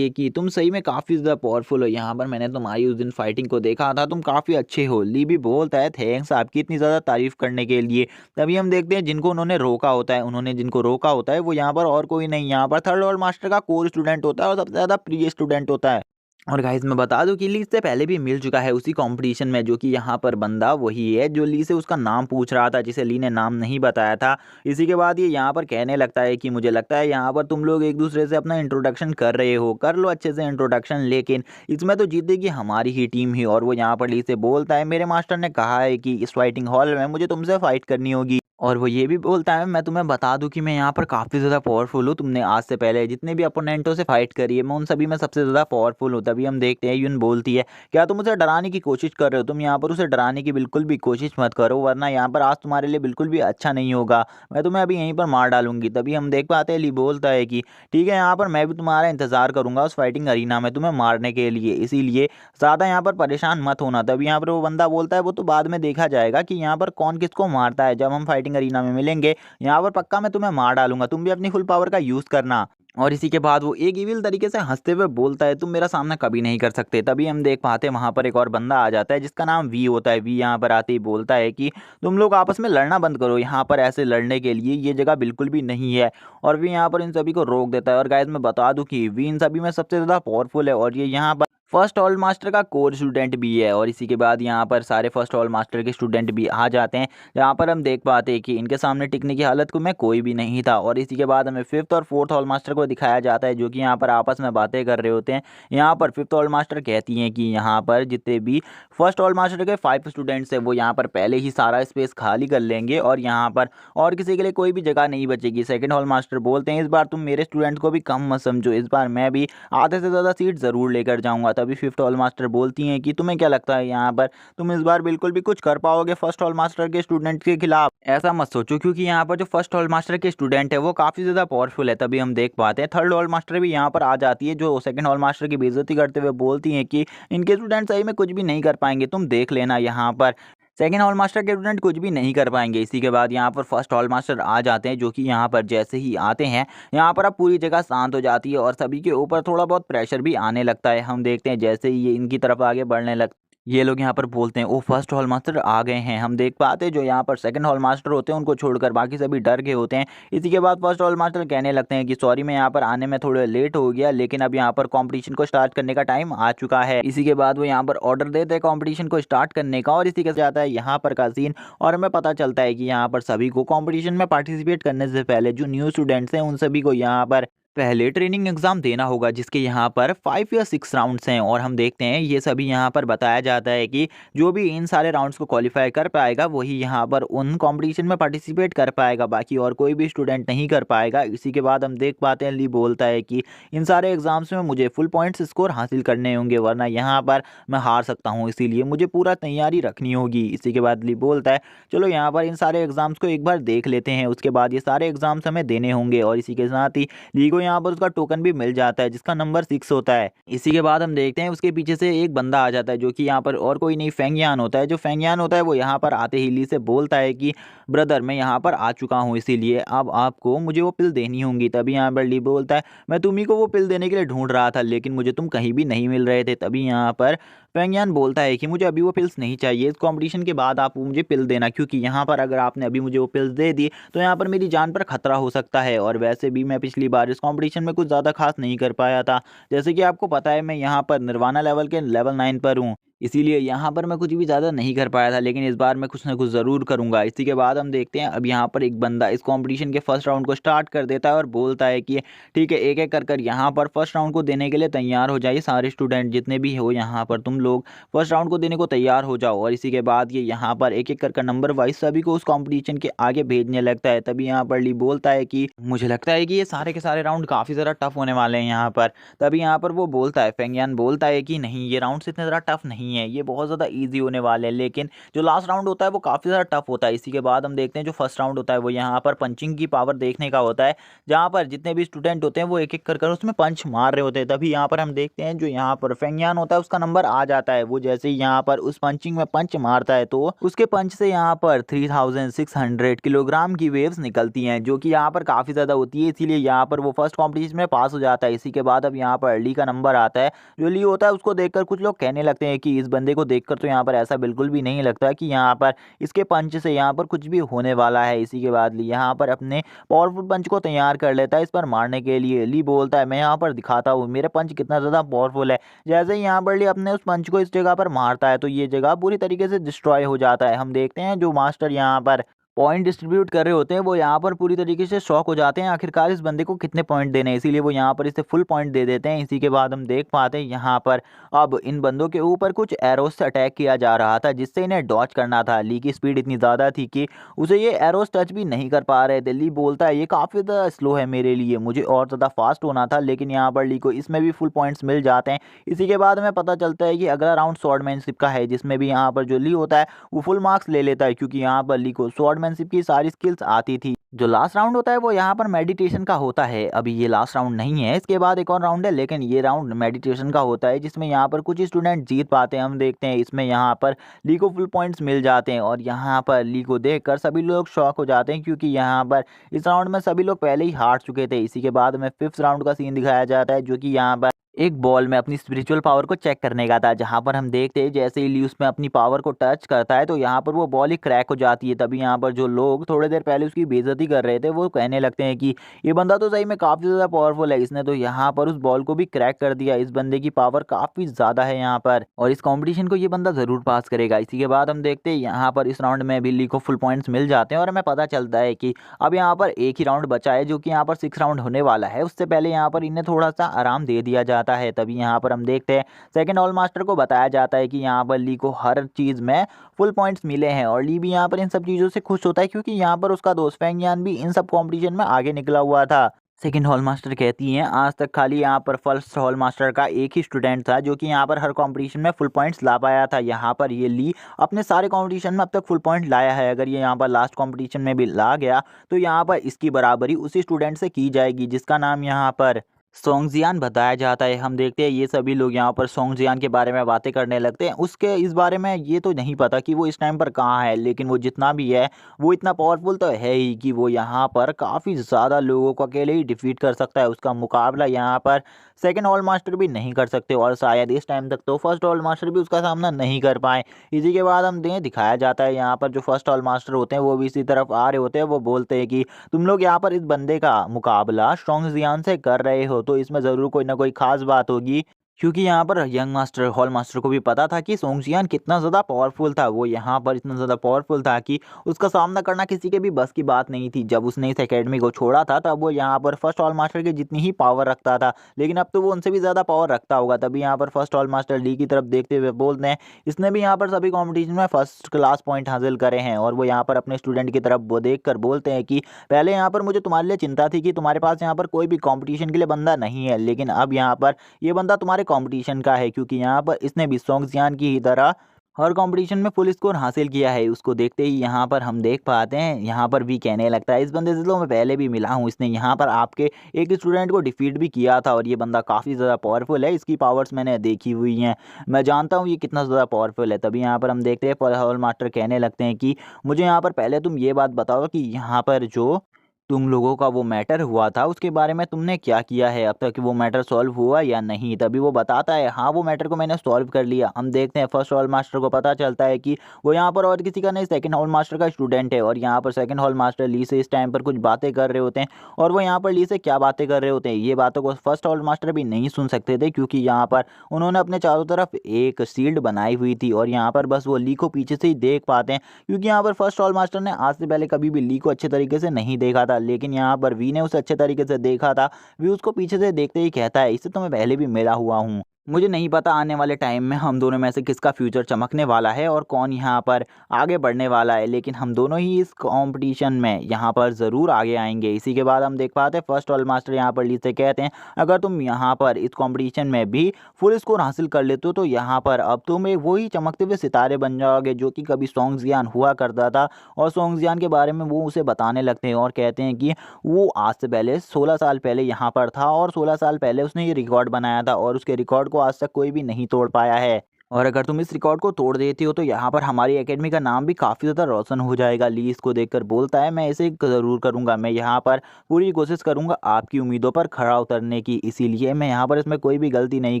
है कि तुम सही में काफ़ी ज़्यादा पावरफुल हो, यहाँ पर मैंने तुम्हारी उस दिन फाइटिंग को देखा था, तुम काफ़ी अच्छे हो। ली भी बोलता है थैंक्स आपकी इतनी ज़्यादा तारीफ करने के लिए। तभी हम देखते हैं जिनको उन्होंने रोका होता है, उन्होंने जिनको रोका होता है वो यहाँ पर और कोई नहीं, यहाँ पर 3rd हॉल मास्टर का कोर स्टूडेंट होता है और सबसे ज़्यादा प्रिय स्टूडेंट होता है। और गाइस मैं बता दूं कि ली इससे पहले भी मिल चुका है उसी कंपटीशन में, जो कि यहाँ पर बंदा वही है जो ली से उसका नाम पूछ रहा था, जिसे ली ने नाम नहीं बताया था। इसी के बाद ये यहाँ पर कहने लगता है कि मुझे लगता है यहाँ पर तुम लोग एक दूसरे से अपना इंट्रोडक्शन कर रहे हो, कर लो अच्छे से इंट्रोडक्शन, लेकिन इसमें तो जीतेगी हमारी ही टीम ही। और वो यहाँ पर ली से बोलता है मेरे मास्टर ने कहा है कि इस फाइटिंग हॉल में मुझे तुमसे फाइट करनी होगी। और वो ये भी बोलता है, मैं तुम्हें बता दूं कि मैं यहाँ पर काफ़ी ज़्यादा पावरफुल हूँ, तुमने आज से पहले जितने भी अपोनेंटों से फाइट करी है मैं उन सभी में सबसे ज़्यादा पावरफुल हूँ। तभी हम देखते हैं यून बोलती है, क्या तुम उसे डराने की कोशिश कर रहे हो? तुम यहाँ पर उसे डराने की बिल्कुल भी कोशिश मत करो, वरना यहाँ पर आज तुम्हारे लिए बिल्कुल भी अच्छा नहीं होगा, मैं तुम्हें अभी यहीं पर मार डालूंगी। तभी हम देख पाते हैं ली बोलता है कि ठीक है, यहाँ पर मैं भी तुम्हारा इंतजार करूंगा उस फाइटिंग अरीना में तुम्हें मारने के लिए, इसीलिए ज़्यादा यहाँ पर परेशान मत होना। तभी यहाँ पर वो बंदा बोलता है, वो तो बाद में देखा जाएगा कि यहाँ पर कौन किसको मारता है, जब हम फाइटिंग अरीना में मिलेंगे यहाँ पर पक्का मैं तुम्हें मार डालूंगा, तुम भी अपनी फुल पावर का यूज करना। और इसी के बाद वो एक इविल तरीके से हंसते हुए बोलता है, तुम मेरा सामना कभी नहीं कर सकते। तभी हम देख पाते हैं वहां पर एक और बंदा आ जाता है जिसका नाम वी होता है। वी यहाँ पर आते ही बोलता है कि तुम लोग आपस में लड़ना बंद करो, यहाँ पर ऐसे लड़ने के लिए ये जगह बिल्कुल भी नहीं है। और वी यहाँ पर इन सभी को रोक देता है। और गाइस मैं बता दूं कि वी इन सभी में सबसे ज्यादा पावरफुल है और ये यहाँ पर फर्स्ट ऑल मास्टर का कोर स्टूडेंट भी है। और इसी के बाद यहाँ पर सारे फर्स्ट ऑल मास्टर के स्टूडेंट भी आ जाते हैं, जहाँ पर हम देख पाते हैं कि इनके सामने टिकने की हालत में कोई भी नहीं था। और इसी के बाद हमें फिफ्थ और फोर्थ हॉल मास्टर को दिखाया जाता है, जो कि यहाँ पर आपस में बातें कर रहे होते हैं। यहाँ पर फिफ्थ हॉल मास्टर कहती हैं कि यहाँ पर जितने भी फर्स्ट हॉल मास्टर के 5 स्टूडेंट्स हैं वो यहाँ पर पहले ही सारा स्पेस खाली कर लेंगे और यहाँ पर और किसी के लिए कोई भी जगह नहीं बचेगी। सेकेंड हॉल मास्टर बोलते हैं, इस बार तुम मेरे स्टूडेंट को भी कम मत समझो, इस बार मैं भी आधे से ज़्यादा सीट ज़रूर लेकर जाऊंगा। तभी फिफ्थ हॉल मास्टर बोलती हैं कि तुम्हें क्या लगता है यहाँ पर तुम इस बार बिल्कुल भी कुछ कर पाओगे फर्स्ट हॉल मास्टर के स्टूडेंट के खिलाफ? ऐसा मत सोचो, क्योंकि यहाँ पर जो फर्स्ट हॉल मास्टर के स्टूडेंट है वो काफ़ी ज़्यादा पावरफुल है। तभी हम देख पाते हैं थर्ड हॉल मास्टर भी यहाँ पर आ जाती है, जो सेकंड हॉल मास्टर की बेइज्जती करते हुए बोलती हैं कि इनके स्टूडेंट सही में कुछ भी नहीं कर पाएंगे, तुम देख लेना यहाँ पर सेकेंड हॉल मास्टर के स्टूडेंट कुछ भी नहीं कर पाएंगे। इसी के बाद यहाँ पर फर्स्ट हॉल मास्टर आ जाते हैं, जो कि यहाँ पर जैसे ही आते हैं यहाँ पर अब पूरी जगह शांत हो जाती है और सभी के ऊपर थोड़ा बहुत प्रेशर भी आने लगता है। हम देखते हैं जैसे ही ये इनकी तरफ आगे बढ़ने लगते ये लोग यहाँ पर बोलते हैं, ओ फर्स्ट हॉल मास्टर आ गए हैं। हम देख पाते हैं जो यहाँ पर सेकंड हॉल मास्टर होते हैं उनको छोड़कर बाकी सभी डर गए होते हैं। इसी के बाद फर्स्ट हॉल मास्टर कहने लगते हैं कि सॉरी मैं यहाँ पर आने में थोड़ा लेट हो गया, लेकिन अब यहाँ पर कंपटीशन को स्टार्ट करने का टाइम आ चुका है। इसी के बाद वो यहाँ पर ऑर्डर देते हैं कंपटीशन को स्टार्ट करने का और इसी के साथ जाता है यहाँ पर का सीन और हमें पता चलता है कि यहाँ पर सभी को कंपटीशन में पार्टिसिपेट करने से पहले जो न्यू स्टूडेंट्स हैं उन सभी को यहाँ पर पहले ट्रेनिंग एग्जाम देना होगा, जिसके यहाँ पर 5 या 6 राउंड्स हैं। और हम देखते हैं ये सभी यहाँ पर बताया जाता है कि जो भी इन सारे राउंड्स को क्वालिफाई कर पाएगा वही यहाँ पर उन कंपटीशन में पार्टिसिपेट कर पाएगा, बाकी और कोई भी स्टूडेंट नहीं कर पाएगा। इसी के बाद हम देख पाते हैं ली बोलता है कि इन सारे एग्जाम्स में मुझे फुल पॉइंट्स स्कोर हासिल करने होंगे, वरना यहाँ पर मैं हार सकता हूँ, इसीलिए मुझे पूरा तैयारी रखनी होगी। इसी के बाद ली बोलता है चलो यहाँ पर इन सारे एग्जाम्स को एक बार देख लेते हैं, उसके बाद ये सारे एग्जाम्स हमें देने होंगे। और इसी के साथ ही ली को यहाँ पर उसका टोकन भी मिल जाता है जिसका नंबर 6 होता है। इसी के बाद हम देखते हैं उसके पीछे से एक बंदा आ जाता है, जो कि यहाँ पर और कोई नहीं फेंगयान होता है। जो फेंगयान होता है वो यहाँ पर आते ही ली से बोलता है कि ब्रदर मैं यहाँ पर आ चुका हूँ, इसीलिए अब आपको मुझे वो पिल देनी होंगी। तभी यहाँ पर ली बोलता है मैं तुम्ही को वो पिल देने के लिए ढूंढ रहा था, लेकिन मुझे तुम कहीं भी नहीं मिल रहे थे। तभी यहाँ पर फेंगयान बोलता है कि मुझे अभी वो पिल्स नहीं चाहिए, इस कंपटीशन के बाद आप मुझे पिल देना, क्योंकि यहाँ पर अगर आपने अभी मुझे वो पिल्स दे दी तो यहाँ पर मेरी जान पर खतरा हो सकता है। और वैसे भी मैं पिछली बार इस कंपटीशन में कुछ ज़्यादा खास नहीं कर पाया था, जैसे कि आपको पता है मैं यहाँ पर निर्वाणा लेवल के लेवल 9 पर हूँ, इसीलिए यहाँ पर मैं कुछ भी ज़्यादा नहीं कर पाया था, लेकिन इस बार मैं कुछ ना कुछ ज़रूर करूँगा। इसी के बाद हम देखते हैं अब यहाँ पर एक बंदा इस कंपटीशन के फर्स्ट राउंड को स्टार्ट कर देता है और बोलता है कि ठीक है एक एक कर कर यहाँ पर फर्स्ट राउंड को देने के लिए तैयार हो जाइए, सारे स्टूडेंट जितने भी हो यहाँ पर तुम लोग फर्स्ट राउंड को देने को तैयार हो जाओ। और इसी के बाद ये यहाँ पर एक एक कर नंबर वाइज सभी को उस कंपटीशन के आगे भेजने लगता है। तभी यहाँ पर ली बोलता है कि मुझे लगता है कि ये सारे के सारे राउंड काफ़ी ज़्यादा टफ होने वाले हैं यहाँ पर। तभी यहाँ पर वो बोलता है फेंगयान बोलता है कि नहीं ये राउंड इतने ज़्यादा टफ नहीं है, ये बहुत ज़्यादा ईजी होने वाले हैं, लेकिन जो लास्ट राउंड होता है वो काफ़ी ज़्यादा टफ होता है। इसी के बाद हम देखते हैं जो फर्स्ट राउंड होता है वो यहाँ पर पंचिंग की पावर देखने का होता है, जहाँ पर जितने भी स्टूडेंट होते हैं वो एक एक कर उसमें पंच मार रहे होते हैं। तभी यहाँ पर हम देखते हैं जो यहाँ पर फेंगयान होता है उसका नंबर आ जाता है, वो जैसे ही यहाँ पर उस पंचिंग में पंच मारता है तो उसके पंच से यहाँ पर 3600 किलोग्राम की वेव्स निकलती हैं, जो कि यहाँ पर काफ़ी ज़्यादा होती है, इसीलिए यहाँ पर वो फर्स्ट कॉम्पिटिशन में पास हो जाता है। इसी के बाद अब यहाँ पर ली का नंबर आता है, जो ली होता है उसको देखकर कुछ लोग कहने लगते हैं कि इस बंदे को देखकर तो यहाँ पर ऐसा बिल्कुल भी नहीं लगता कि यहाँ पर इसके पंच से यहाँ पर कुछ भी होने वाला है। इसी के बाद ली यहाँ पर अपने पावरफुल पंच को तैयार कर लेता है इस पर मारने के लिए। ली बोलता है मैं यहाँ पर दिखाता हूँ मेरे पंच कितना ज़्यादा पावरफुल है। जैसे ही यहाँ पर ली अपने उस पंच को इस जगह पर मारता है तो ये जगह पूरी तरीके से डिस्ट्रॉय हो जाता है। हम देखते हैं जो मास्टर यहाँ पर पॉइंट डिस्ट्रीब्यूट कर रहे होते हैं वो यहाँ पर पूरी तरीके से शॉक हो जाते हैं आखिरकार इस बंदे को कितने पॉइंट देने हैं, इसीलिए वो यहाँ पर इसे फुल पॉइंट दे देते हैं। इसी के बाद हम देख पाते हैं यहाँ पर अब इन बंदों के ऊपर कुछ एरोस से अटैक किया जा रहा था जिससे इन्हें डॉच करना था। ली की स्पीड इतनी ज़्यादा थी कि उसे ये एरोस टच भी नहीं कर पा रहे थे। ली बोलता है ये काफ़ी ज़्यादा स्लो है मेरे लिए, मुझे और ज़्यादा फास्ट होना था, लेकिन यहाँ पर ली को इसमें भी फुल पॉइंट्स मिल जाते हैं। इसी के बाद हमें पता चलता है कि अगला राउंड स्वॉर्डमैनशिप का है जिसमें भी यहाँ पर जो ली होता है वो फुल मार्क्स ले लेता है क्योंकि यहाँ पर ली को स्वॉर्डमैनशिप की सारी स्किल्स आती थी। जो लास्ट राउंड होता है वो यहाँ पर मेडिटेशन का होता है। अभी ये लास्ट राउंड नहीं है, इसके बाद एक और राउंड है, लेकिन ये राउंड मेडिटेशन का होता है जिसमें यहाँ पर कुछ स्टूडेंट जीत पाते हैं। हम देखते हैं इसमें यहाँ पर ली को फुल पॉइंट्स मिल जाते हैं और यहाँ पर ली को देखकर सभी लोग शॉक हो जाते हैं क्योंकि यहाँ पर इस राउंड में सभी लोग पहले ही हार चुके थे। इसी के बाद हमें फिफ्थ राउंड का सीन दिखाया जाता है जो कि यहाँ पर एक बॉल में अपनी स्पिरिचुअल पावर को चेक करने का था, जहां पर हम देखते हैं जैसे ही ली उसमें अपनी पावर को टच करता है तो यहाँ पर वो बॉल ही क्रैक हो जाती है। तभी यहाँ पर जो लोग थोड़ी देर पहले उसकी बेइज्जती कर रहे थे वो कहने लगते हैं कि ये बंदा तो सही में काफ़ी ज़्यादा पावरफुल है, इसने तो यहाँ पर उस बॉल को भी क्रैक कर दिया, इस बंदे की पावर काफ़ी ज़्यादा है यहाँ पर और इस कॉम्पिटिशन को ये बंदा ज़रूर पास करेगा। इसी के बाद हम देखते हैं यहाँ पर इस राउंड में भी ली को फुल पॉइंट्स मिल जाते हैं और हमें पता चलता है कि अब यहाँ पर एक ही राउंड बचा है जो कि यहाँ पर 6 राउंड होने वाला है। उससे पहले यहाँ पर इन्हें थोड़ा सा आराम दे दिया जाता है। तभी यहाँ पर हम देखते हैं सेकंड हॉल मास्टर को बताया जाता है कि यहाँ पर ली को हर चीज़ में फुल पॉइंट्स मिले हैं और ली भी यहाँ पर इन सब चीज़ों से खुश होता है क्योंकि यहाँ पर उसका दोस्त फेंग यान भी इन सब कॉम्पिटिशन में आगे निकला हुआ था। सेकंड हॉल मास्टर कहती हैं आज तक खाली यहाँ पर फर्स्ट हॉल मास्टर का एक ही स्टूडेंट था जो कि यहाँ पर हर कंपटीशन में फुल पॉइंट्स ला पाया था। यहाँ पर ये ली अपने सारे कंपटीशन में अब तक फुल पॉइंट लाया है। अगर ये यहाँ पर लास्ट कंपटीशन में भी ला गया तो यहाँ पर इसकी बराबरी उसी स्टूडेंट से की जाएगी जिसका नाम यहाँ पर सोंगजियान बताया जाता है। हम देखते हैं ये सभी लोग यहाँ पर सोंगजियान के बारे में बातें करने लगते हैं। उसके इस बारे में ये तो नहीं पता कि वो इस टाइम पर कहाँ है, लेकिन वो जितना भी है वो इतना पावरफुल तो है ही कि वो यहाँ पर काफ़ी ज़्यादा लोगों को अकेले ही डिफीट कर सकता है। उसका मुकाबला यहाँ पर सेकंड हॉल मास्टर भी नहीं कर सकते और शायद इस टाइम तक तो फर्स्ट हॉल मास्टर भी उसका सामना नहीं कर पाए। इसी के बाद हम दिखाया जाता है यहाँ पर जो फर्स्ट हॉल मास्टर होते हैं वो भी इसी तरफ आ रहे होते हैं। वो बोलते हैं कि तुम लोग यहाँ पर इस बंदे का मुकाबला सोंगजियान से कर रहे हो तो इसमें ज़रूर कोई ना कोई खास बात होगी, क्योंकि यहाँ पर यंग मास्टर हॉल मास्टर को भी पता था कि सोंगजियान कितना ज़्यादा पावरफुल था। वो यहाँ पर इतना ज़्यादा पावरफुल था कि उसका सामना करना किसी के भी बस की बात नहीं थी। जब उसने इस एकेडमी को छोड़ा था तब वो यहाँ पर फर्स्ट हॉल मास्टर की जितनी ही पावर रखता था, लेकिन अब तो वो उनसे भी ज़्यादा पावर रखता होगा। तभी यहाँ पर फर्स्ट हॉल मास्टर ली की तरफ देखते हुए बोलते हैं इसने भी यहाँ पर सभी कॉम्पिटिशन में फर्स्ट क्लास पॉइंट हासिल करे हैं और वो यहाँ पर अपने स्टूडेंट की तरफ वो देख कर बोलते हैं कि पहले यहाँ पर मुझे तुम्हारे लिए चिंता थी कि तुम्हारे पास यहाँ पर कोई भी कॉम्पिटिशन के लिए बंदा नहीं है, लेकिन अब यहाँ पर ये बंदा तुम्हारे कॉम्पिटिशन का है क्योंकि यहाँ पर इसने भी सोंगजियान की ही तरह हर कंपटीशन में फुल स्कोर हासिल किया है। उसको देखते ही यहाँ पर हम देख पाते हैं यहाँ पर भी कहने लगता है इस बंदे से तो मैं पहले भी मिला हूँ, इसने यहाँ पर आपके एक स्टूडेंट को डिफीट भी किया था और ये बंदा काफ़ी ज़्यादा पावरफुल है, इसकी पावर्स मैंने देखी हुई हैं, मैं जानता हूँ ये कितना ज़्यादा पावरफुल है। तभी यहाँ पर हम देखते हैं हॉल मास्टर कहने लगते हैं कि मुझे यहाँ पर पहले तुम ये बात बताओ कि यहाँ पर जो तुम लोगों का वो मैटर हुआ था उसके बारे में तुमने क्या किया है, अब तक वो मैटर सॉल्व हुआ या नहीं। तभी वो बताता है हाँ वो मैटर को मैंने सॉल्व कर लिया। हम देखते हैं फर्स्ट हॉल मास्टर को पता चलता है कि वो यहाँ पर और किसी का नहीं सेकंड हॉल मास्टर का स्टूडेंट है और यहाँ पर सेकंड हॉल मास्टर ली से इस टाइम पर कुछ बातें कर रहे होते हैं और वो यहाँ पर ली से क्या बातें कर रहे होते हैं ये बातों को फर्स्ट हॉल मास्टर भी नहीं सुन सकते थे क्योंकि यहाँ पर उन्होंने अपने चारों तरफ एक शील्ड बनाई हुई थी और यहाँ पर बस वो ली को पीछे से ही देख पाते हैं क्योंकि यहाँ पर फर्स्ट हॉल मास्टर ने आज से पहले कभी भी ली को अच्छे तरीके से नहीं देखा था, लेकिन यहाँ पर वी ने उसे अच्छे तरीके से देखा था। वी उसको पीछे से देखते ही कहता है इससे तो मैं पहले भी मिला हुआ हूँ, मुझे नहीं पता आने वाले टाइम में हम दोनों में से किसका फ्यूचर चमकने वाला है और कौन यहाँ पर आगे बढ़ने वाला है, लेकिन हम दोनों ही इस कंपटीशन में यहाँ पर ज़रूर आगे आएंगे। इसी के बाद हम देख पाते हैं फर्स्ट हॉल मास्टर यहाँ पर ली से कहते हैं अगर तुम यहाँ पर इस कंपटीशन में भी फुल स्कोर हासिल कर लेते हो तो यहाँ पर अब तुम एक वही चमकते हुए सितारे बन जाओगे जो कि कभी सोंगजियान हुआ करता था। और सोंगजियान के बारे में वो उसे बताने लगते हैं और कहते हैं कि वो आज से पहले 16 साल पहले यहाँ पर था और 16 साल पहले उसने ये रिकॉर्ड बनाया था और उसके रिकॉर्ड को आज तक कोई भी नहीं तोड़ पाया है और अगर तुम इस रिकॉर्ड को तोड़ देते हो तो यहाँ पर हमारी एकेडमी का नाम भी काफ़ी ज़्यादा रोशन हो जाएगा। ली इसको देखकर बोलता है मैं इसे ज़रूर करूँगा, मैं यहाँ पर पूरी कोशिश करूँगा आपकी उम्मीदों पर खरा उतरने की, इसीलिए मैं यहाँ पर इसमें कोई भी गलती नहीं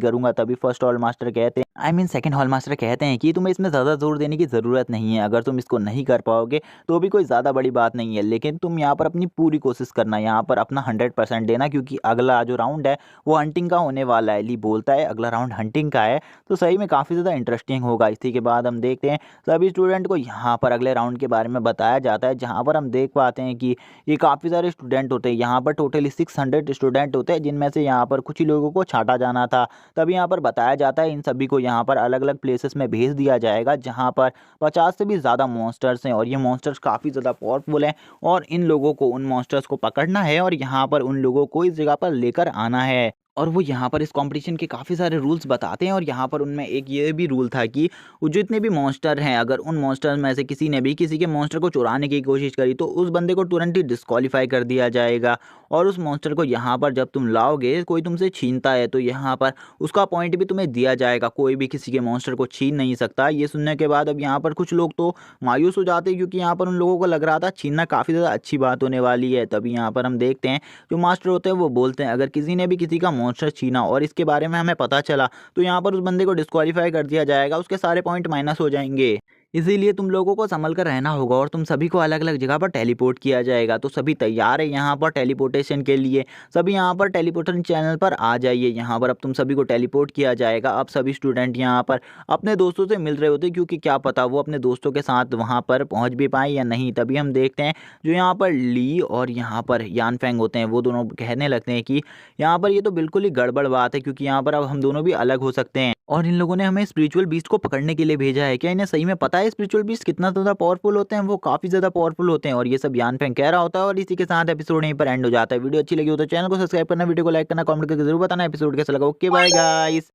करूँगा। तभी फर्स्ट हॉल मास्टर कहते हैं सेकंड हॉल मास्टर कहते हैं कि तुम्हें इसमें ज़्यादा जोर देने की ज़रूरत नहीं है, अगर तुम इसको नहीं कर पाओगे तो भी कोई ज़्यादा बड़ी बात नहीं है, लेकिन तुम यहाँ पर अपनी पूरी कोशिश करना, यहाँ पर अपना 100% देना क्योंकि अगला जो राउंड है वो हंटिंग का होने वाला है। ली बोलता है अगला राउंड हंटिंग का है तो सही में काफ़ी काफ़ी ज़्यादा इंटरेस्टिंग होगा। इसी के बाद हम देखते हैं सभी स्टूडेंट को यहाँ पर अगले राउंड के बारे में बताया जाता है, जहाँ पर हम देख पाते हैं कि ये काफ़ी सारे स्टूडेंट होते हैं। यहाँ पर टोटली 600 स्टूडेंट होते हैं, जिनमें से यहाँ पर कुछ ही लोगों को छांटा जाना था। तब यहाँ पर बताया जाता है इन सभी को यहाँ पर अलग अलग प्लेसेस में भेज दिया जाएगा, जहाँ पर 50 से भी ज़्यादा मॉन्स्टर्स हैं और ये मॉन्स्टर्स काफ़ी ज़्यादा पावरफुल हैं और इन लोगों को उन मॉन्स्टर्स को पकड़ना है और यहाँ पर उन लोगों को इस जगह पर लेकर आना है। और वो यहाँ पर इस कंपटीशन के काफ़ी सारे रूल्स बताते हैं और यहाँ पर उनमें एक ये भी रूल था कि वो जितने भी मॉन्स्टर हैं, अगर उन मॉन्स्टर में से किसी ने भी किसी के मॉन्स्टर को चुराने की कोशिश करी तो उस बंदे को तुरंत ही डिस्क्वालीफाई कर दिया जाएगा। और उस मॉन्स्टर को यहाँ पर जब तुम लाओगे, कोई तुमसे छीनता है तो यहाँ पर उसका पॉइंट भी तुम्हें दिया जाएगा। कोई भी किसी के मॉन्स्टर को छीन नहीं सकता। ये सुनने के बाद अब यहाँ पर कुछ लोग तो मायूस हो जाते हैं, क्योंकि यहाँ पर उन लोगों को लग रहा था छीनना काफ़ी ज़्यादा अच्छी बात होने वाली है। तभी यहाँ पर हम देखते हैं जो मास्टर होते हैं वो बोलते हैं, अगर किसी ने भी किसी का मॉन्स्टर छीना और इसके बारे में हमें पता चला तो यहाँ पर उस बंदे को डिस्क्वालीफाई कर दिया जाएगा, उसके सारे पॉइंट माइनस हो जाएंगे। इसीलिए तुम लोगों को संभल कर रहना होगा और तुम सभी को अलग अलग जगह पर टेलीपोर्ट किया जाएगा। तो सभी तैयार है यहाँ पर टेलीपोर्टेशन के लिए। सभी यहाँ पर टेलीपोर्टेशन चैनल पर आ जाइए। यहाँ पर अब तुम सभी को टेलीपोर्ट किया जाएगा। अब सभी स्टूडेंट यहाँ पर अपने दोस्तों से मिल रहे होते, क्योंकि क्या पता वो अपने दोस्तों के साथ वहाँ पर पहुँच भी पाए या नहीं। तभी हम देखते हैं जो यहाँ पर ली और यहाँ पर यानफेंग होते हैं, वो दोनों कहने लगते हैं कि यहाँ पर ये तो बिल्कुल ही गड़बड़ बात है, क्योंकि यहाँ पर अब हम दोनों भी अलग हो सकते हैं और इन लोगों ने हमें स्पिरिचुअल बीस्ट को पकड़ने के लिए भेजा है। क्या इन्हें सही में पता है स्पिरिचुअल बीस्ट कितना ज़्यादा पावरफुल होते हैं? वो काफ़ी ज़्यादा पावरफुल होते हैं और ये सब यानफेंग कह रहा होता है। और इसी के साथ एपिसोड यहीं पर एंड हो जाता है। वीडियो अच्छी लगी हो तो चैनल को सब्सक्राइब करना, वीडियो को लाइक करना, कमेंट करके जरूर बताना एपिसोड कैसा लगा। Okay bye guys.